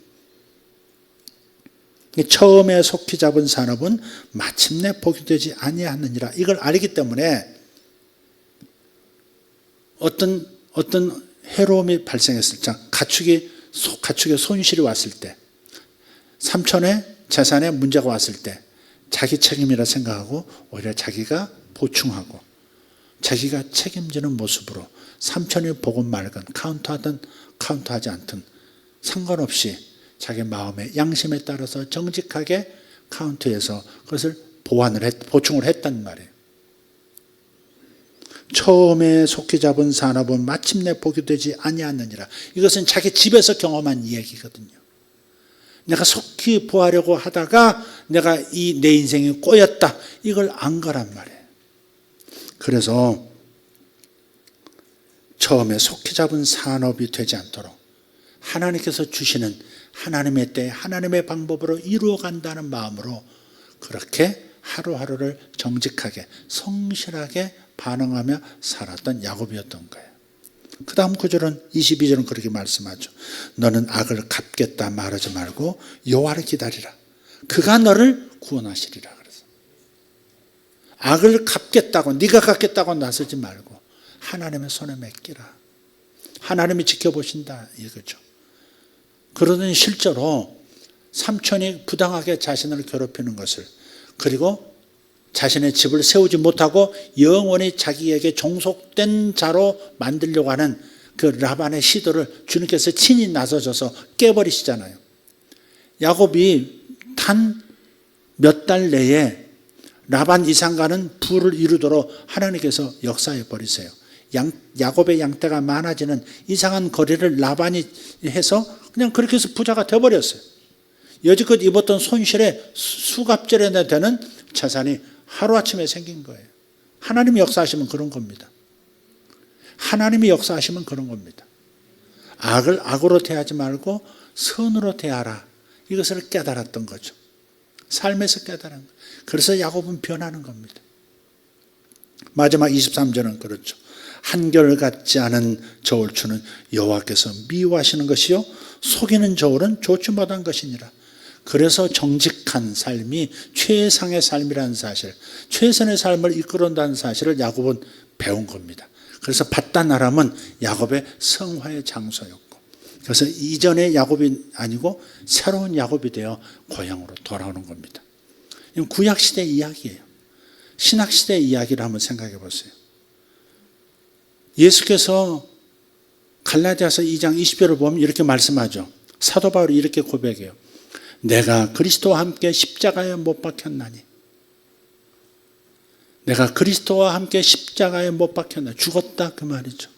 처음에 속히 잡은 산업은 마침내 복이 되지 아니하느니라. 이걸 알기 때문에 어떤 해로움이 발생했을 때, 가축의 손실이 왔을 때, 삼촌의 재산에 문제가 왔을 때 자기 책임이라 생각하고 오히려 자기가 보충하고 자기가 책임지는 모습으로 삼촌이 보건 말건 카운트하든 카운트하지 않든 상관없이 자기 마음의 양심에 따라서 정직하게 카운트해서 그것을 보충을 했단 말이에요. 처음에 속히 잡은 산업은 마침내 복이 되지 아니하느니라. 이것은 자기 집에서 경험한 이야기거든요. 내가 속히 보하려고 하다가 내가 내 인생이 꼬였다. 이걸 안 거란 말이에요. 그래서 처음에 속히 잡은 산업이 되지 않도록 하나님께서 주시는 하나님의 때 하나님의 방법으로 이루어간다는 마음으로 그렇게 하루하루를 정직하게 성실하게 반응하며 살았던 야곱이었던 거예요. 그 다음 구절은 22절은 그렇게 말씀하죠. 너는 악을 갚겠다 말하지 말고 여호와를 기다리라. 그가 너를 구원하시리라. 그래서 악을 갚겠다고 네가 갚겠다고 나서지 말고 하나님의 손에 맡기라. 하나님이 지켜보신다 이거죠. 그러더니 실제로 삼촌이 부당하게 자신을 괴롭히는 것을, 그리고 자신의 집을 세우지 못하고 영원히 자기에게 종속된 자로 만들려고 하는 그 라반의 시도를 주님께서 친히 나서셔서 깨버리시잖아요. 야곱이 단 몇 달 내에 라반 이상가는 부를 이루도록 하나님께서 역사해 버리세요. 야곱의 양떼가 많아지는 이상한 거리를 라반이 해서 그냥 그렇게 해서 부자가 되어버렸어요. 여지껏 입었던 손실에 수갑절에 되는 재산이 하루아침에 생긴 거예요. 하나님이 역사하시면 그런 겁니다. 하나님이 역사하시면 그런 겁니다. 악을 악으로 대하지 말고 선으로 대하라. 이것을 깨달았던 거죠. 삶에서 깨달은 거예요. 그래서 야곱은 변하는 겁니다. 마지막 23절은 그렇죠. 한결같지 않은 저울추는 여호와께서 미워하시는 것이요 속이는 저울은 좋지 못한 것이니라. 그래서 정직한 삶이 최상의 삶이라는 사실, 최선의 삶을 이끌어온다는 사실을 야곱은 배운 겁니다. 그래서 밧단 아람은 야곱의 성화의 장소였고, 그래서 이전의 야곱이 아니고 새로운 야곱이 되어 고향으로 돌아오는 겁니다. 이건 구약시대 이야기예요. 신학시대 이야기를 한번 생각해 보세요. 예수께서 갈라디아서 2장 20절을 보면 이렇게 말씀하죠. 사도 바울이 이렇게 고백해요. 내가 그리스도와 함께 십자가에 못 박혔나니. 내가 그리스도와 함께 십자가에 못 박혔나. 죽었다 그 말이죠.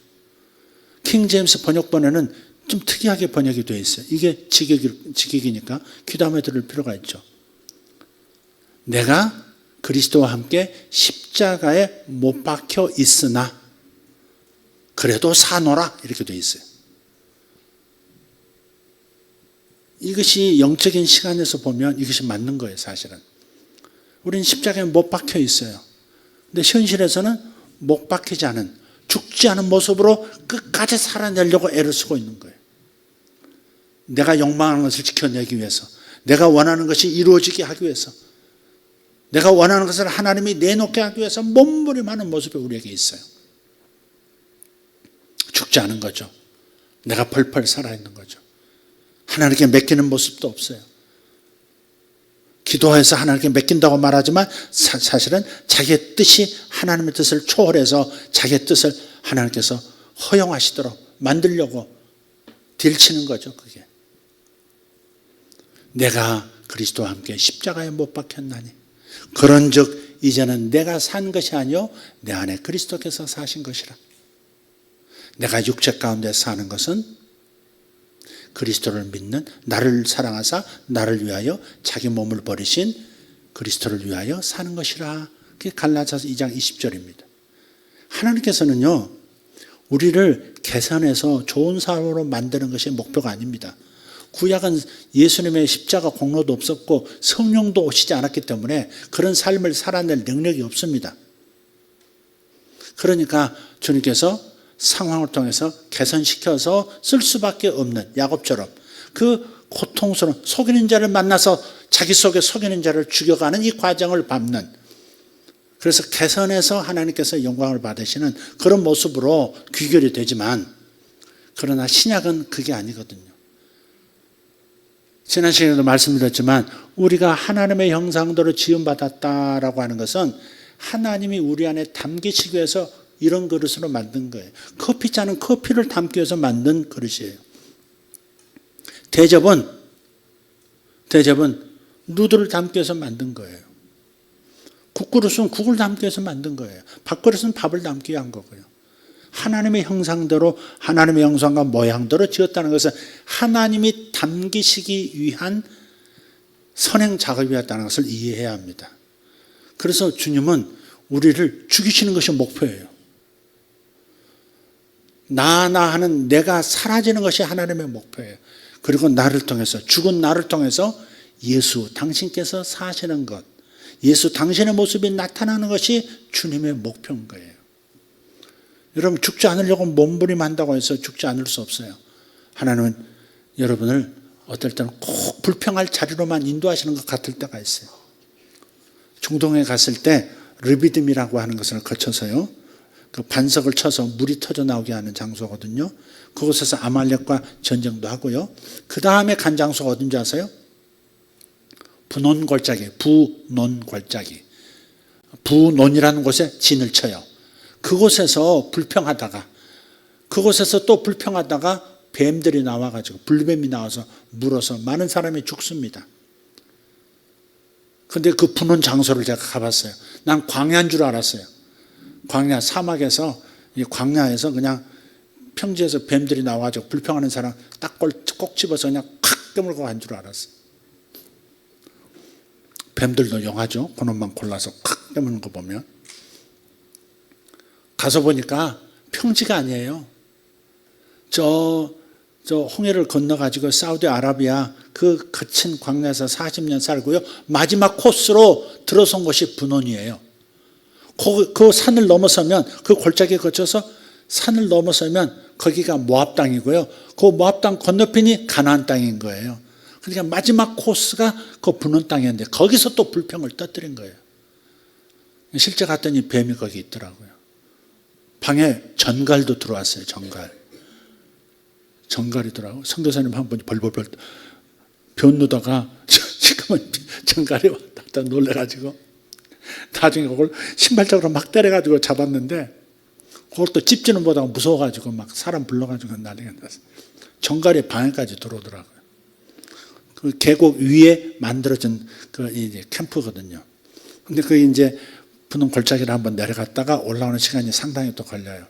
킹 제임스 번역본에는 좀 특이하게 번역이 되어 있어요. 이게 직역이니까 귀담아 들을 필요가 있죠. 내가 그리스도와 함께 십자가에 못 박혀 있으나 그래도 사노라 이렇게 되어 있어요. 이것이 영적인 시간에서 보면 이것이 맞는 거예요. 사실은 우리는 십자가에 못 박혀 있어요. 근데 현실에서는 못 박히지 않은, 죽지 않은 모습으로 끝까지 살아내려고 애를 쓰고 있는 거예요. 내가 욕망하는 것을 지켜내기 위해서, 내가 원하는 것이 이루어지게 하기 위해서, 내가 원하는 것을 하나님이 내놓게 하기 위해서 몸부림하는 모습이 우리에게 있어요. 죽지 않은 거죠. 내가 펄펄 살아있는 거죠. 하나님께 맡기는 모습도 없어요. 기도해서 하나님께 맡긴다고 말하지만 사실은 자기의 뜻이 하나님의 뜻을 초월해서 자기의 뜻을 하나님께서 허용하시도록 만들려고 딜치는 거죠. 그게 내가 그리스도와 함께 십자가에 못 박혔나니 그런즉 이제는 내가 산 것이 아니요 내 안에 그리스도께서 사신 것이라. 내가 육체 가운데 사는 것은 그리스도를 믿는 나를 사랑하사 나를 위하여 자기 몸을 버리신 그리스도를 위하여 사는 것이라. 그게 갈라디아서 2장 20절입니다. 하나님께서는요 우리를 개선해서 좋은 사람으로 만드는 것이 목표가 아닙니다. 구약은 예수님의 십자가 공로도 없었고 성령도 오시지 않았기 때문에 그런 삶을 살아낼 능력이 없습니다. 그러니까 주님께서 상황을 통해서 개선시켜서 쓸 수밖에 없는 야곱처럼 그 고통스러운 속이는 자를 만나서 자기 속에 속이는 자를 죽여가는 이 과정을 밟는, 그래서 개선해서 하나님께서 영광을 받으시는 그런 모습으로 귀결이 되지만, 그러나 신약은 그게 아니거든요. 지난 시간에도 말씀드렸지만 우리가 하나님의 형상대로 지음받았다라고 하는 것은 하나님이 우리 안에 담기시기 위해서 이런 그릇으로 만든 거예요. 커피잔은 커피를 담기 위해서 만든 그릇이에요. 대접은 누드를 담기 위해서 만든 거예요. 국그릇은 국을 담기 위해서 만든 거예요. 밥그릇은 밥을 담기 위한 거고요. 하나님의 형상대로 하나님의 형상과 모양대로 지었다는 것은 하나님이 담기시기 위한 선행 작업이었다는 것을 이해해야 합니다. 그래서 주님은 우리를 죽이시는 것이 목표예요. 나 하는 내가 사라지는 것이 하나님의 목표예요. 그리고 나를 통해서, 죽은 나를 통해서 예수 당신께서 사시는 것, 예수 당신의 모습이 나타나는 것이 주님의 목표인 거예요. 여러분, 죽지 않으려고 몸부림한다고 해서 죽지 않을 수 없어요. 하나님은 여러분을 어떨 때는 꼭 불평할 자리로만 인도하시는 것 같을 때가 있어요. 중동에 갔을 때 르비딤이라고 하는 것을 거쳐서요, 그 반석을 쳐서 물이 터져 나오게 하는 장소거든요. 그곳에서 아말렉과 전쟁도 하고요. 그 다음에 간 장소가 어딘지 아세요? 분논골짜기, 분논이라는 곳에 진을 쳐요. 그곳에서 또 불평하다가 뱀들이 나와가지고, 불뱀이 나와서 물어서 많은 사람이 죽습니다. 근데 그 분논 장소를 제가 가봤어요. 난 광야인 줄 알았어요. 광야, 사막에서, 이 광야에서 그냥 평지에서 뱀들이 나와가지고 불평하는 사람 딱 꼭 집어서 그냥 콱 깨물고 간 줄 알았어요. 뱀들도 영하죠. 그놈만 골라서 콱 깨무는 거 보면. 가서 보니까 평지가 아니에요. 저 홍해를 건너가지고 사우디아라비아 그 거친 광야에서 40년 살고요. 마지막 코스로 들어선 곳이 분논이에요. 그 산을 넘어서면, 그 골짜기 거쳐서 산을 넘어서면 거기가 모압 땅이고요. 그 모압 땅 건너편이 가나안 땅인 거예요. 그러니까 마지막 코스가 그 분논 땅이었는데 거기서 또 불평을 터뜨린 거예요. 실제 갔더니 뱀이 거기 있더라고요. 방에 전갈도 들어왔어요. 전갈이더라고요. 성도사님 한 분이 벌벌벌 변누다가 지금은 전갈이 왔다 놀래가지고 나중에 그걸 신발적으로 막 때려가지고 잡았는데, 그걸 또 찝지는 못하고 무서워가지고 막 사람 불러가지고 난리가 났어요. 전갈이 방에까지 들어오더라고요. 그 계곡 위에 만들어진 그 이제 캠프거든요. 근데 그 이제 분홍 골짜기를 한번 내려갔다가 올라오는 시간이 상당히 또 걸려요.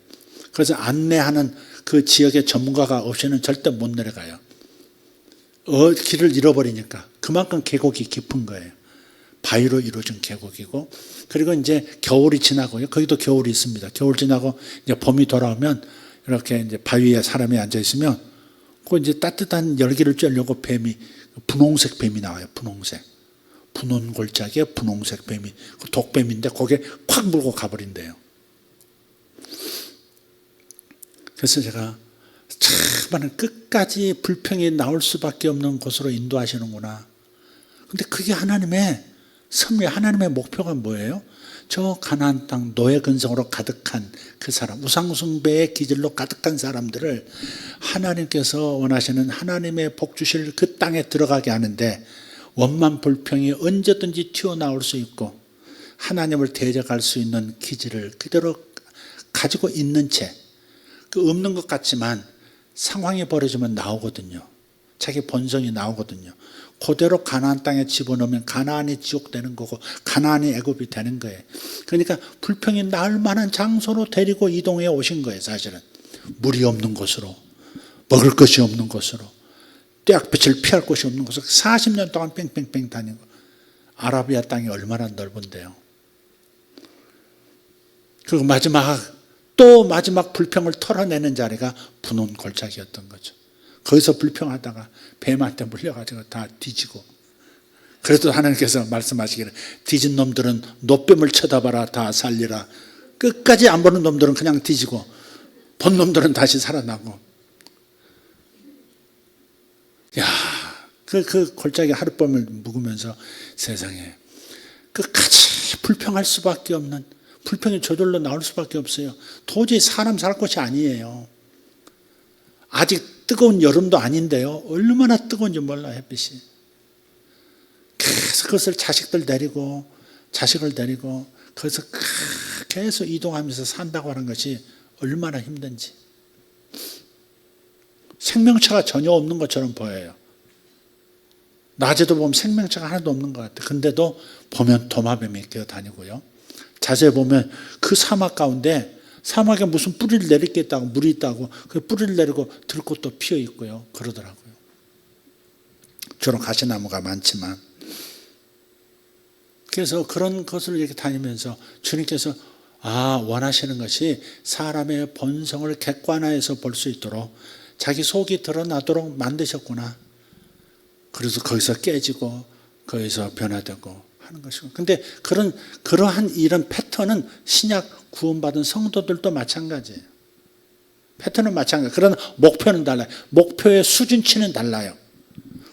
그래서 안내하는 그 지역의 전문가가 없이는 절대 못 내려가요. 길을 잃어버리니까. 그만큼 계곡이 깊은 거예요. 바위로 이루어진 계곡이고, 그리고 이제 겨울이 지나고요. 거기도 겨울이 있습니다. 겨울 지나고 이제 봄이 돌아오면 이렇게 이제 바위에 사람이 앉아 있으면 그 이제 따뜻한 열기를 쬐려고 분홍색 뱀이 나와요. 분홍 골짜기에 분홍색 뱀이, 그 독뱀인데 거기에 콱 물고 가버린대요. 그래서 제가 참 끝까지 불평이 나올 수밖에 없는 곳으로 인도하시는구나. 근데 그게 하나님의 섭리, 하나님의 목표가 뭐예요? 저 가나안 땅 노예 근성으로 가득한 그 사람, 우상숭배의 기질로 가득한 사람들을 하나님께서 원하시는 하나님의 복 주실 그 땅에 들어가게 하는데, 원만 불평이 언제든지 튀어나올 수 있고 하나님을 대적할 수 있는 기질을 그대로 가지고 있는 채 그 없는 것 같지만 상황이 벌어지면 나오거든요. 자기 본성이 나오거든요. 그대로 가나안 땅에 집어넣으면 가나안이 지옥 되는 거고 가나안이 애굽이 되는 거예요. 그러니까 불평이 날 만한 장소로 데리고 이동해 오신 거예요. 사실은 물이 없는 곳으로, 먹을 것이 없는 곳으로, 떼약볕을 피할 곳이 없는 곳으로 40년 동안 뺑뺑뺑 다니고. 아라비아 땅이 얼마나 넓은데요. 그리고 마지막 불평을 털어내는 자리가 분홍 골짜기였던 거죠. 거기서 불평하다가 뱀한테 물려가지고 다 뒤지고. 그래도 하나님께서 말씀하시기를 뒤진 놈들은 노뱀을 쳐다봐라 다 살리라. 끝까지 안 보는 놈들은 그냥 뒤지고 본 놈들은 다시 살아나고. 야, 그 골짜기 하룻밤을 묵으면서 세상에 끝까지 불평할 수밖에 없는, 불평이 저절로 나올 수밖에 없어요. 도저히 사람 살 곳이 아니에요. 아직 뜨거운 여름도 아닌데요. 얼마나 뜨거운지 몰라 햇빛이. 계속 그것을 자식을 데리고 거기서 계속 이동하면서 산다고 하는 것이 얼마나 힘든지. 생명체가 전혀 없는 것처럼 보여요. 낮에도 보면 생명체가 하나도 없는 것 같아요. 근데도 보면 도마뱀이 기어다니고요. 자세히 보면 그 사막 가운데 사막에 무슨 뿌리를 내릴 게 있다고, 물이 있다고 그 뿌리를 내리고 들꽃도 피어 있고요. 그러더라고요. 주로 가시나무가 많지만. 그래서 그런 것을 이렇게 다니면서 주님께서 원하시는 것이 사람의 본성을 객관화해서 볼 수 있도록 자기 속이 드러나도록 만드셨구나. 그래서 거기서 깨지고 거기서 변화되고 하는 것이고. 근데 그러한 이런 패턴은 신약 구원받은 성도들도 마찬가지예요. 패턴은 마찬가지예요. 그러나 목표는 달라요. 목표의 수준치는 달라요.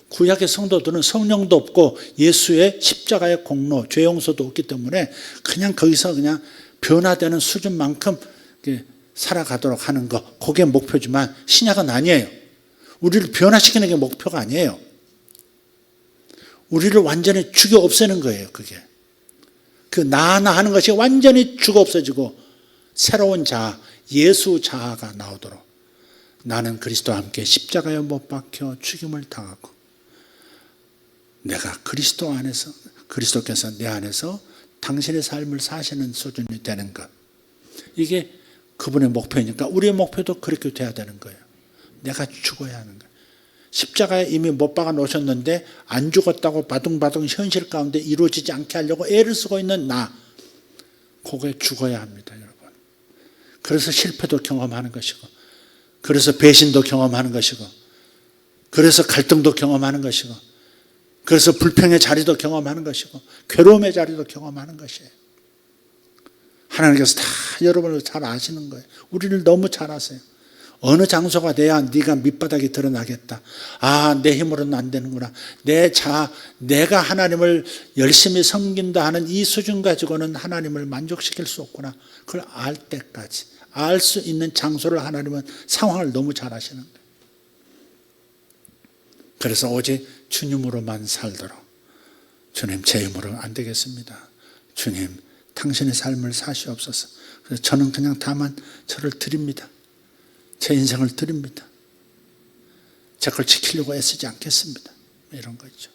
구약의 성도들은 성령도 없고 예수의 십자가의 공로, 죄 용서도 없기 때문에 그냥 거기서 그냥 변화되는 수준만큼 살아가도록 하는 것, 그게 목표지만 신약은 아니에요. 우리를 변화시키는 게 목표가 아니에요. 우리를 완전히 죽여 없애는 거예요. 그게. 그 나나 하는 것이 완전히 죽어 없어지고 새로운 자아, 예수 자아가 나오도록. 나는 그리스도와 함께 십자가에 못 박혀 죽임을 당하고 내가 그리스도 안에서, 그리스도께서 내 안에서 당신의 삶을 사시는 수준이 되는 것. 이게 그분의 목표니까 우리의 목표도 그렇게 돼야 되는 거예요. 내가 죽어야 하는 거예요. 십자가에 이미 못 박아 놓으셨는데 안 죽었다고 바둥바둥 현실 가운데 이루어지지 않게 하려고 애를 쓰고 있는 나. 그거에 죽어야 합니다, 여러분. 그래서 실패도 경험하는 것이고, 그래서 배신도 경험하는 것이고, 그래서 갈등도 경험하는 것이고, 그래서 불평의 자리도 경험하는 것이고, 괴로움의 자리도 경험하는 것이에요. 하나님께서 다 여러분을 잘 아시는 거예요. 우리를 너무 잘 아세요. 어느 장소가 돼야 네가 밑바닥이 드러나겠다. 내 힘으로는 안 되는구나. 내가 하나님을 열심히 섬긴다 하는 이 수준 가지고는 하나님을 만족시킬 수 없구나. 그걸 알 때까지, 알 수 있는 장소를 하나님은 상황을 너무 잘 아시는 거예요. 그래서 오직 주님으로만 살도록. 주님, 제 힘으로 안 되겠습니다. 주님, 당신의 삶을 사시옵소서. 그래서 저는 그냥 다만 저를 드립니다. 제 인생을 드립니다. 제 걸 지키려고 애쓰지 않겠습니다. 이런 거 있죠.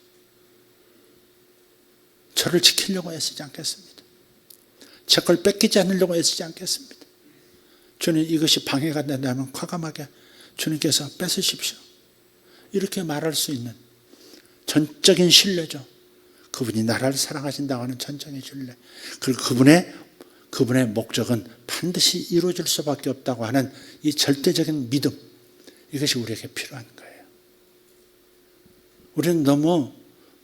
저를 지키려고 애쓰지 않겠습니다. 제 걸 뺏기지 않으려고 애쓰지 않겠습니다. 주님, 이것이 방해가 된다면 과감하게 주님께서 뺏으십시오. 이렇게 말할 수 있는 전적인 신뢰죠. 그분이 나라를 사랑하신다고 하는 전적인 신뢰. 그리고 그분의 목적은 반드시 이루어질 수밖에 없다고 하는 이 절대적인 믿음. 이것이 우리에게 필요한 거예요. 우리는 너무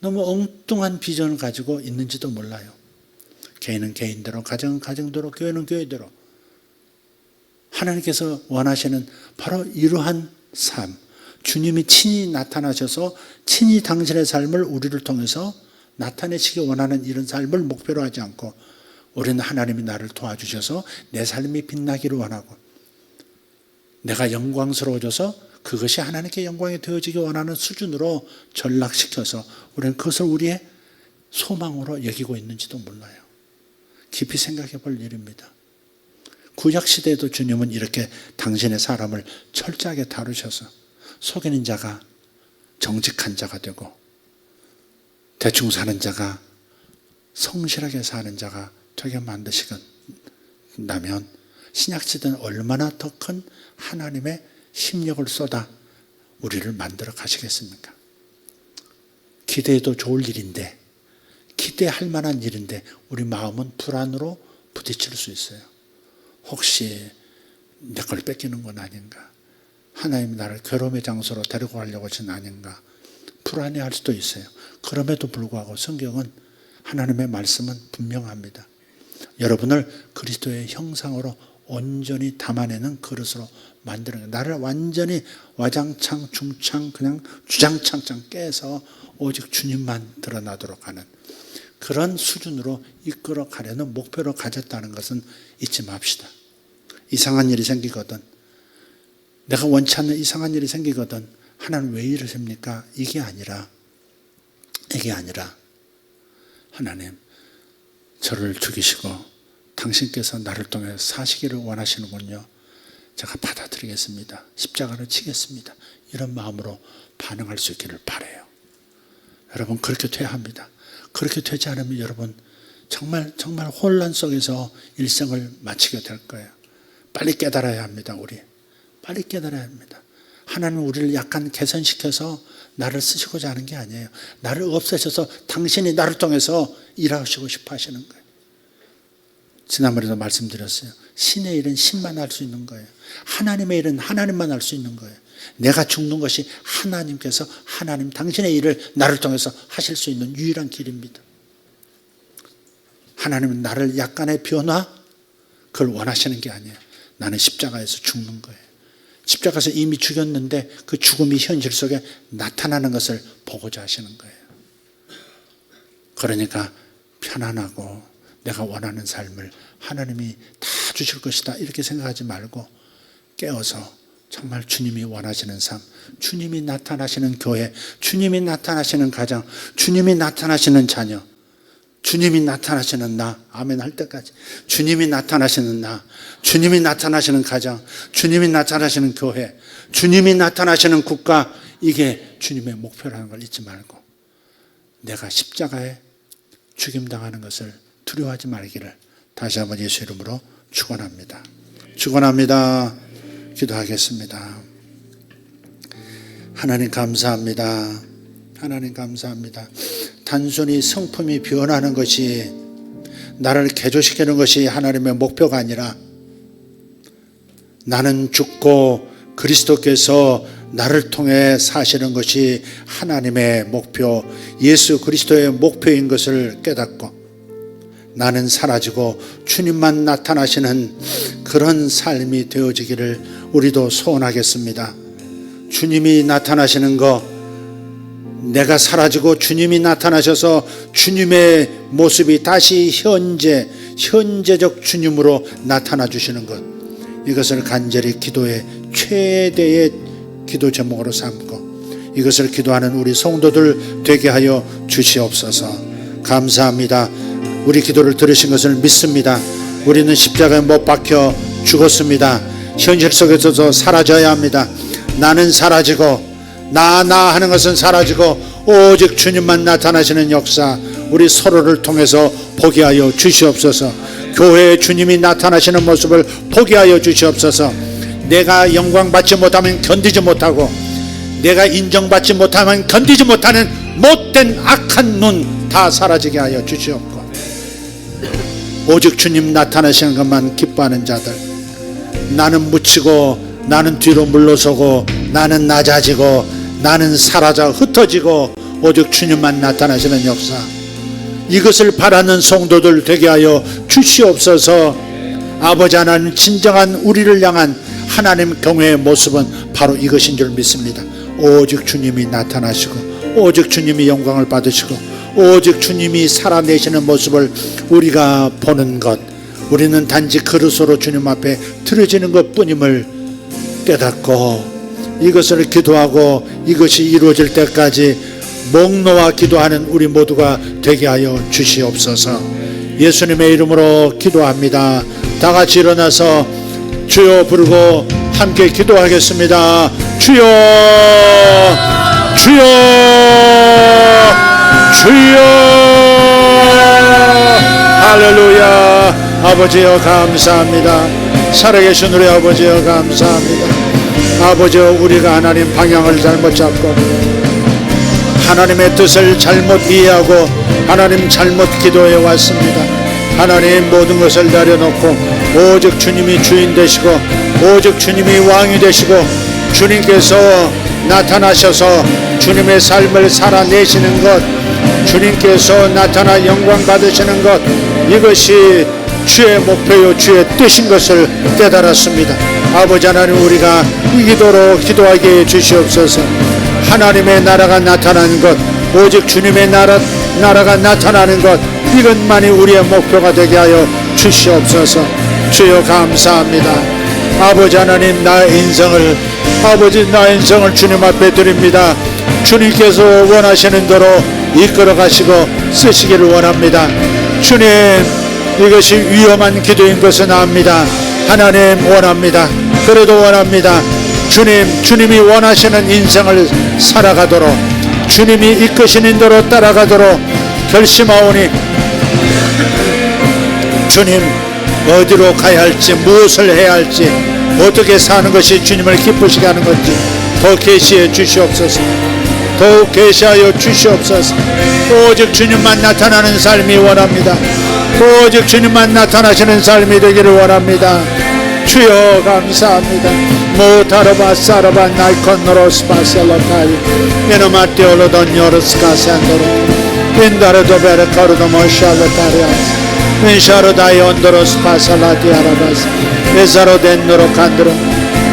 엉뚱한 비전을 가지고 있는지도 몰라요. 개인은 개인대로, 가정은 가정대로, 교회는 교회대로. 하나님께서 원하시는 바로 이러한 삶. 주님이 친히 나타나셔서 친히 당신의 삶을 우리를 통해서 나타내시기 원하는 이런 삶을 목표로 하지 않고 우리는 하나님이 나를 도와주셔서 내 삶이 빛나기를 원하고 내가 영광스러워져서 그것이 하나님께 영광이 되어지기 원하는 수준으로 전락시켜서 우리는 그것을 우리의 소망으로 여기고 있는지도 몰라요. 깊이 생각해 볼 일입니다. 구약시대에도 주님은 이렇게 당신의 사람을 철저하게 다루셔서 속이는 자가 정직한 자가 되고 대충 사는 자가 성실하게 사는 자가 되게 만드시겠다면 신약시대는 얼마나 더 큰 하나님의 심력을 쏟아 우리를 만들어 가시겠습니까? 기대해도 좋을 일인데, 기대할 만한 일인데 우리 마음은 불안으로 부딪힐 수 있어요. 혹시 내 걸 뺏기는 건 아닌가? 하나님이 나를 괴로움의 장소로 데리고 가려고 하신 아닌가? 불안해할 수도 있어요. 그럼에도 불구하고 성경은, 하나님의 말씀은 분명합니다. 여러분을 그리스도의 형상으로 온전히 담아내는 그릇으로 만드는 거예요. 나를 완전히 와장창 중창 그냥 주장창창 깨서 오직 주님만 드러나도록 하는 그런 수준으로 이끌어 가려는 목표로 가졌다는 것은 잊지 맙시다. 이상한 일이 생기거든, 내가 원치 않는 이상한 일이 생기거든 하나님 왜 이러십니까? 이게 아니라 하나님 저를 죽이시고 당신께서 나를 통해 사시기를 원하시는군요. 제가 받아들이겠습니다. 십자가를 치겠습니다. 이런 마음으로 반응할 수 있기를 바라요. 여러분 그렇게 돼야 합니다. 그렇게 되지 않으면 여러분 정말 혼란 속에서 일생을 마치게 될 거예요. 빨리 깨달아야 합니다. 우리 빨리 깨달아야 합니다. 하나님은 우리를 약간 개선시켜서 나를 쓰시고자 하는 게 아니에요. 나를 없애셔서 당신이 나를 통해서 일하시고 싶어 하시는 거예요. 지난번에도 말씀드렸어요. 신의 일은 신만 할 수 있는 거예요. 하나님의 일은 하나님만 할 수 있는 거예요. 내가 죽는 것이 하나님께서 하나님 당신의 일을 나를 통해서 하실 수 있는 유일한 길입니다. 하나님은 나를 약간의 변화 그걸 원하시는 게 아니에요. 나는 십자가에서 죽는 거예요. 십자가에서 이미 죽였는데 그 죽음이 현실 속에 나타나는 것을 보고자 하시는 거예요. 그러니까 편안하고 내가 원하는 삶을 하나님이 다 주실 것이다 이렇게 생각하지 말고 깨어서 정말 주님이 원하시는 삶, 주님이 나타나시는 교회, 주님이 나타나시는 가정, 주님이 나타나시는 자녀, 주님이 나타나시는 나, 아멘 할 때까지 주님이 나타나시는 나, 주님이 나타나시는 가정, 주님이 나타나시는 교회, 주님이 나타나시는 국가, 이게 주님의 목표라는 걸 잊지 말고 내가 십자가에 죽임당하는 것을 두려워하지 말기를 다시 한번 예수 이름으로 축원합니다. 축원합니다. 기도하겠습니다. 하나님 감사합니다. 하나님 감사합니다. 단순히 성품이 변하는 것이, 나를 개조시키는 것이 하나님의 목표가 아니라 나는 죽고 그리스도께서 나를 통해 사시는 것이 하나님의 목표, 예수 그리스도의 목표인 것을 깨닫고 나는 사라지고 주님만 나타나시는 그런 삶이 되어지기를 우리도 소원하겠습니다. 주님이 나타나시는 것, 내가 사라지고 주님이 나타나셔서 주님의 모습이 다시 현재적 주님으로 나타나 주시는 것, 이것을 간절히 기도의 최대의 기도 제목으로 삼고 이것을 기도하는 우리 성도들 되게 하여 주시옵소서. 감사합니다. 우리 기도를 들으신 것을 믿습니다. 우리는 십자가에 못 박혀 죽었습니다. 현실 속에서도 사라져야 합니다. 나는 사라지고 나 하는 것은 사라지고 오직 주님만 나타나시는 역사 우리 서로를 통해서 보게 하여 주시옵소서. 교회에 주님이 나타나시는 모습을 보게 하여 주시옵소서. 내가 영광받지 못하면 견디지 못하고 내가 인정받지 못하면 견디지 못하는 못된 악한 눈 다 사라지게 하여 주시옵고 오직 주님 나타나시는 것만 기뻐하는 자들, 나는 묻히고 나는 뒤로 물러서고 나는 낮아지고 나는 사라져 흩어지고 오직 주님만 나타나시는 역사, 이것을 바라는 성도들 되게 하여 주시옵소서. 아버지 하나님, 진정한 우리를 향한 하나님 경외의 모습은 바로 이것인 줄 믿습니다. 오직 주님이 나타나시고 오직 주님이 영광을 받으시고 오직 주님이 살아내시는 모습을 우리가 보는 것, 우리는 단지 그릇으로 주님 앞에 드려지는 것뿐임을 깨닫고 이것을 기도하고 이것이 이루어질 때까지 목 놓아 기도하는 우리 모두가 되게 하여 주시옵소서. 예수님의 이름으로 기도합니다. 다 같이 일어나서 주여 부르고 함께 기도하겠습니다. 주여, 주여, 주여. 할렐루야. 아버지여 감사합니다. 살아계신 우리 아버지여 감사합니다. 아버지여, 우리가 하나님 방향을 잘못 잡고 하나님의 뜻을 잘못 이해하고 하나님 잘못 기도해 왔습니다. 하나님, 모든 것을 내려놓고 오직 주님이 주인 되시고 오직 주님이 왕이 되시고 주님께서 나타나셔서 주님의 삶을 살아내시는 것, 주님께서 나타나 영광 받으시는 것, 이것이 주의 목표요 주의 뜻인 것을 깨달았습니다. 아버지 하나님, 우리가 이 기도로 기도하게 해 주시옵소서. 하나님의 나라가 나타나는 것, 오직 주님의 나라가 나타나는 것, 이것만이 우리의 목표가 되게 하여 주시옵소서. 주여 감사합니다. 아버지 하나님, 나의 인생을 주님 앞에 드립니다. 주님께서 원하시는 대로 이끌어 가시고 쓰시기를 원합니다. 주님, 이것이 위험한 기도인 것은 압니다. 하나님, 원합니다. 그래도 원합니다. 주님이 원하시는 인생을 살아가도록, 주님이 이끄시는 대로 따라가도록 결심하오니, 주님, 어디로 가야 할지, 무엇을 해야 할지, 어떻게 사는 것이 주님을 기쁘시게 하는 건지 더 계시해 주시옵소서. 더욱 계시하여 주시옵소서. 오직 주님만 나타나는 삶이 원합니다. 오직 주님만 나타나시는 삶이 되기를 원합니다. 주여 감사합니다. 모타르바 사르바 나이콘노로스 바셀로타리 에노마테올로돈 요르스카산도로 인다르도 베르카르도 모샬로타리아스 인샤르다이 온도로스 바살라티아라바스 에사로덴노로 칸드로.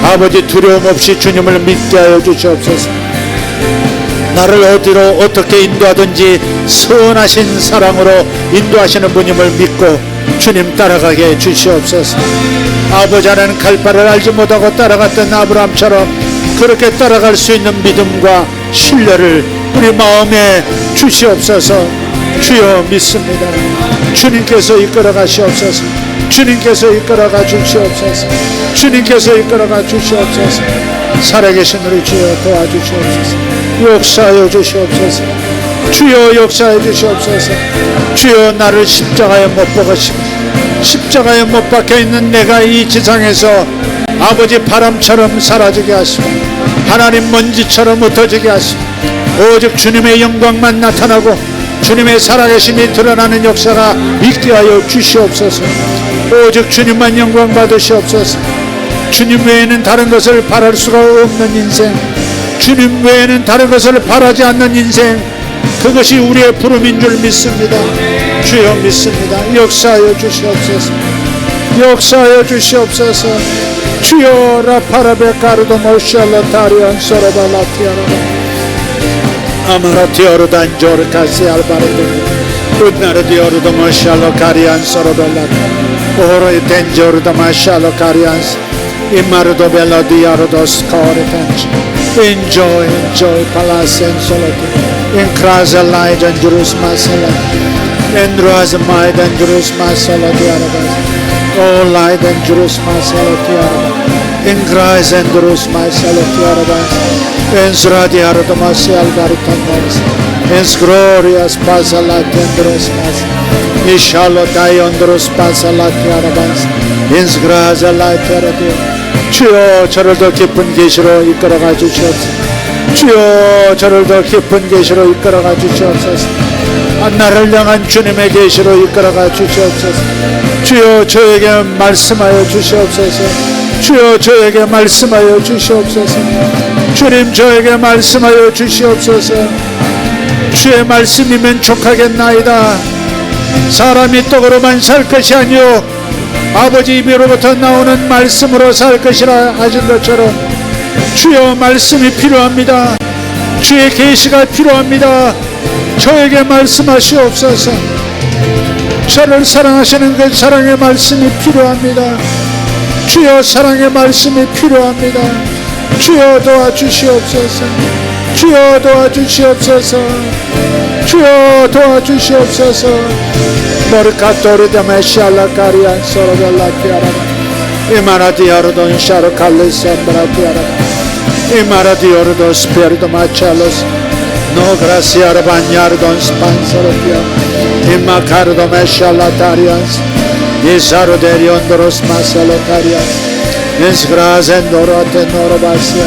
아버지, 두려움 없이 주님을 믿게 하여 주시옵소서. 나를 어디로 어떻게 인도하든지 선하신 사랑으로 인도하시는 분임을 믿고 주님 따라가게 해 주시옵소서. 아버지 하나님, 갈 바를 알지 못하고 따라갔던 아브라함처럼 그렇게 따라갈 수 있는 믿음과 신뢰를 우리 마음에 주시옵소서. 주여 믿습니다. 주님께서 이끌어 가시옵소서. 주님께서 이끌어가 주시옵소서. 주님께서 이끌어가 주시옵소서. 살아계신 우리 주여 도와주시옵소서. 역사하여 주시옵소서. 주여 역사해 주시옵소서. 주여, 나를 십자가에 못 박으시고 십자가에 못 박혀있는 내가 이 지상에서 아버지 바람처럼 사라지게 하시고 하나님 먼지처럼 흩어지게 하시고 오직 주님의 영광만 나타나고 주님의 살아계심이 드러나는 역사가 있게 하여 주시옵소서. 오직 주님만 영광 받으시옵소서. 주님 외에는 다른 것을 바랄 수가 없는 인생, 주님 외에는 다른 것을 바라지 않는 인생, 그것이 우리의 부름인 줄 믿습니다. 주여 믿습니다. 역사하여 주시옵소서. 역사하여 주시옵소서. 주여 라파라베 가르도 모샬라타리안 소라발라티아라바 아마라티오르단 조르카시 알바르데 ud나르디오르도 모샬로카리안 소라발라타 오로이 덴조르도 마샬로카리안스 이마르도 벨라디아르도스 코르탄치 enjoy palasen solati in krasa laidan jurus masala en raz maidan jurus masala diarabas o laidan jurus masala diarabas in krasa jurus masala diarabas en sradi ardomas algaritamas en glorias pasala tendros mas ishalo daiondros pasala diarabas in krasa laitaradio. 주여, 저를 더 깊은 계시로 이끌어가 주시옵소서. 주여, 저를 더 깊은 계시로 이끌어가 주시옵소서. 나를 향한 주님의 계시로 이끌어가 주시옵소서. 주여, 저에게 말씀하여 주시옵소서. 주여, 저에게 말씀하여 주시옵소서. 주님, 저에게 말씀하여 주시옵소서. 주의 말씀이면 족하겠나이다. 사람이 떡으로만 살 것이 아니요 아버지 입으로부터 나오는 말씀으로 살 것이라 하신 것처럼 주여, 말씀이 필요합니다. 주의 계시가 필요합니다. 저에게 주여 사랑의 말씀이 필요합니다. 주여 도와주시옵소서. 주여 도와주시옵소서. 주여 도와주시옵소서. 모르카토르다 메샬라카리안 소로벨라티아라바 이마라디아르돈 샤르칼레산브라티아라바 이마라디오르도 스페르도 마찰로스 노그라시아르 바냐르돈 스판서로티아 이마카르도 메샬라타리안스 이사르데리온도로스 마살로타리안스 인스그라젠도로 테노로바시아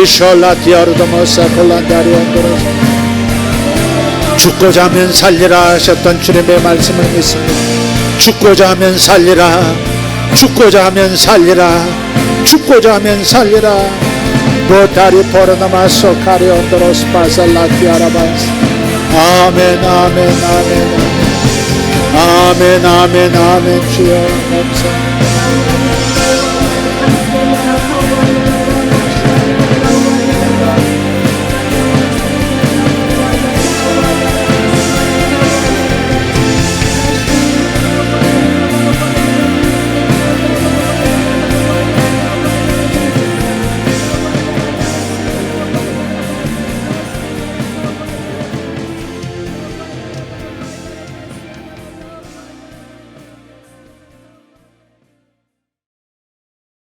이쇼라티아르도 모사콜란다리온도로스 죽고자 하면 살리라 하셨던 주님의 말씀을 믿습니다. 죽고자 하면 살리라. 죽고자 하면 살리라. 죽고자 하면 살리라. 보타리 포르나마소 카리온도로스 파살라티아라반스 아멘 아멘 아멘 아멘 아멘 아멘 주여 감사합니다.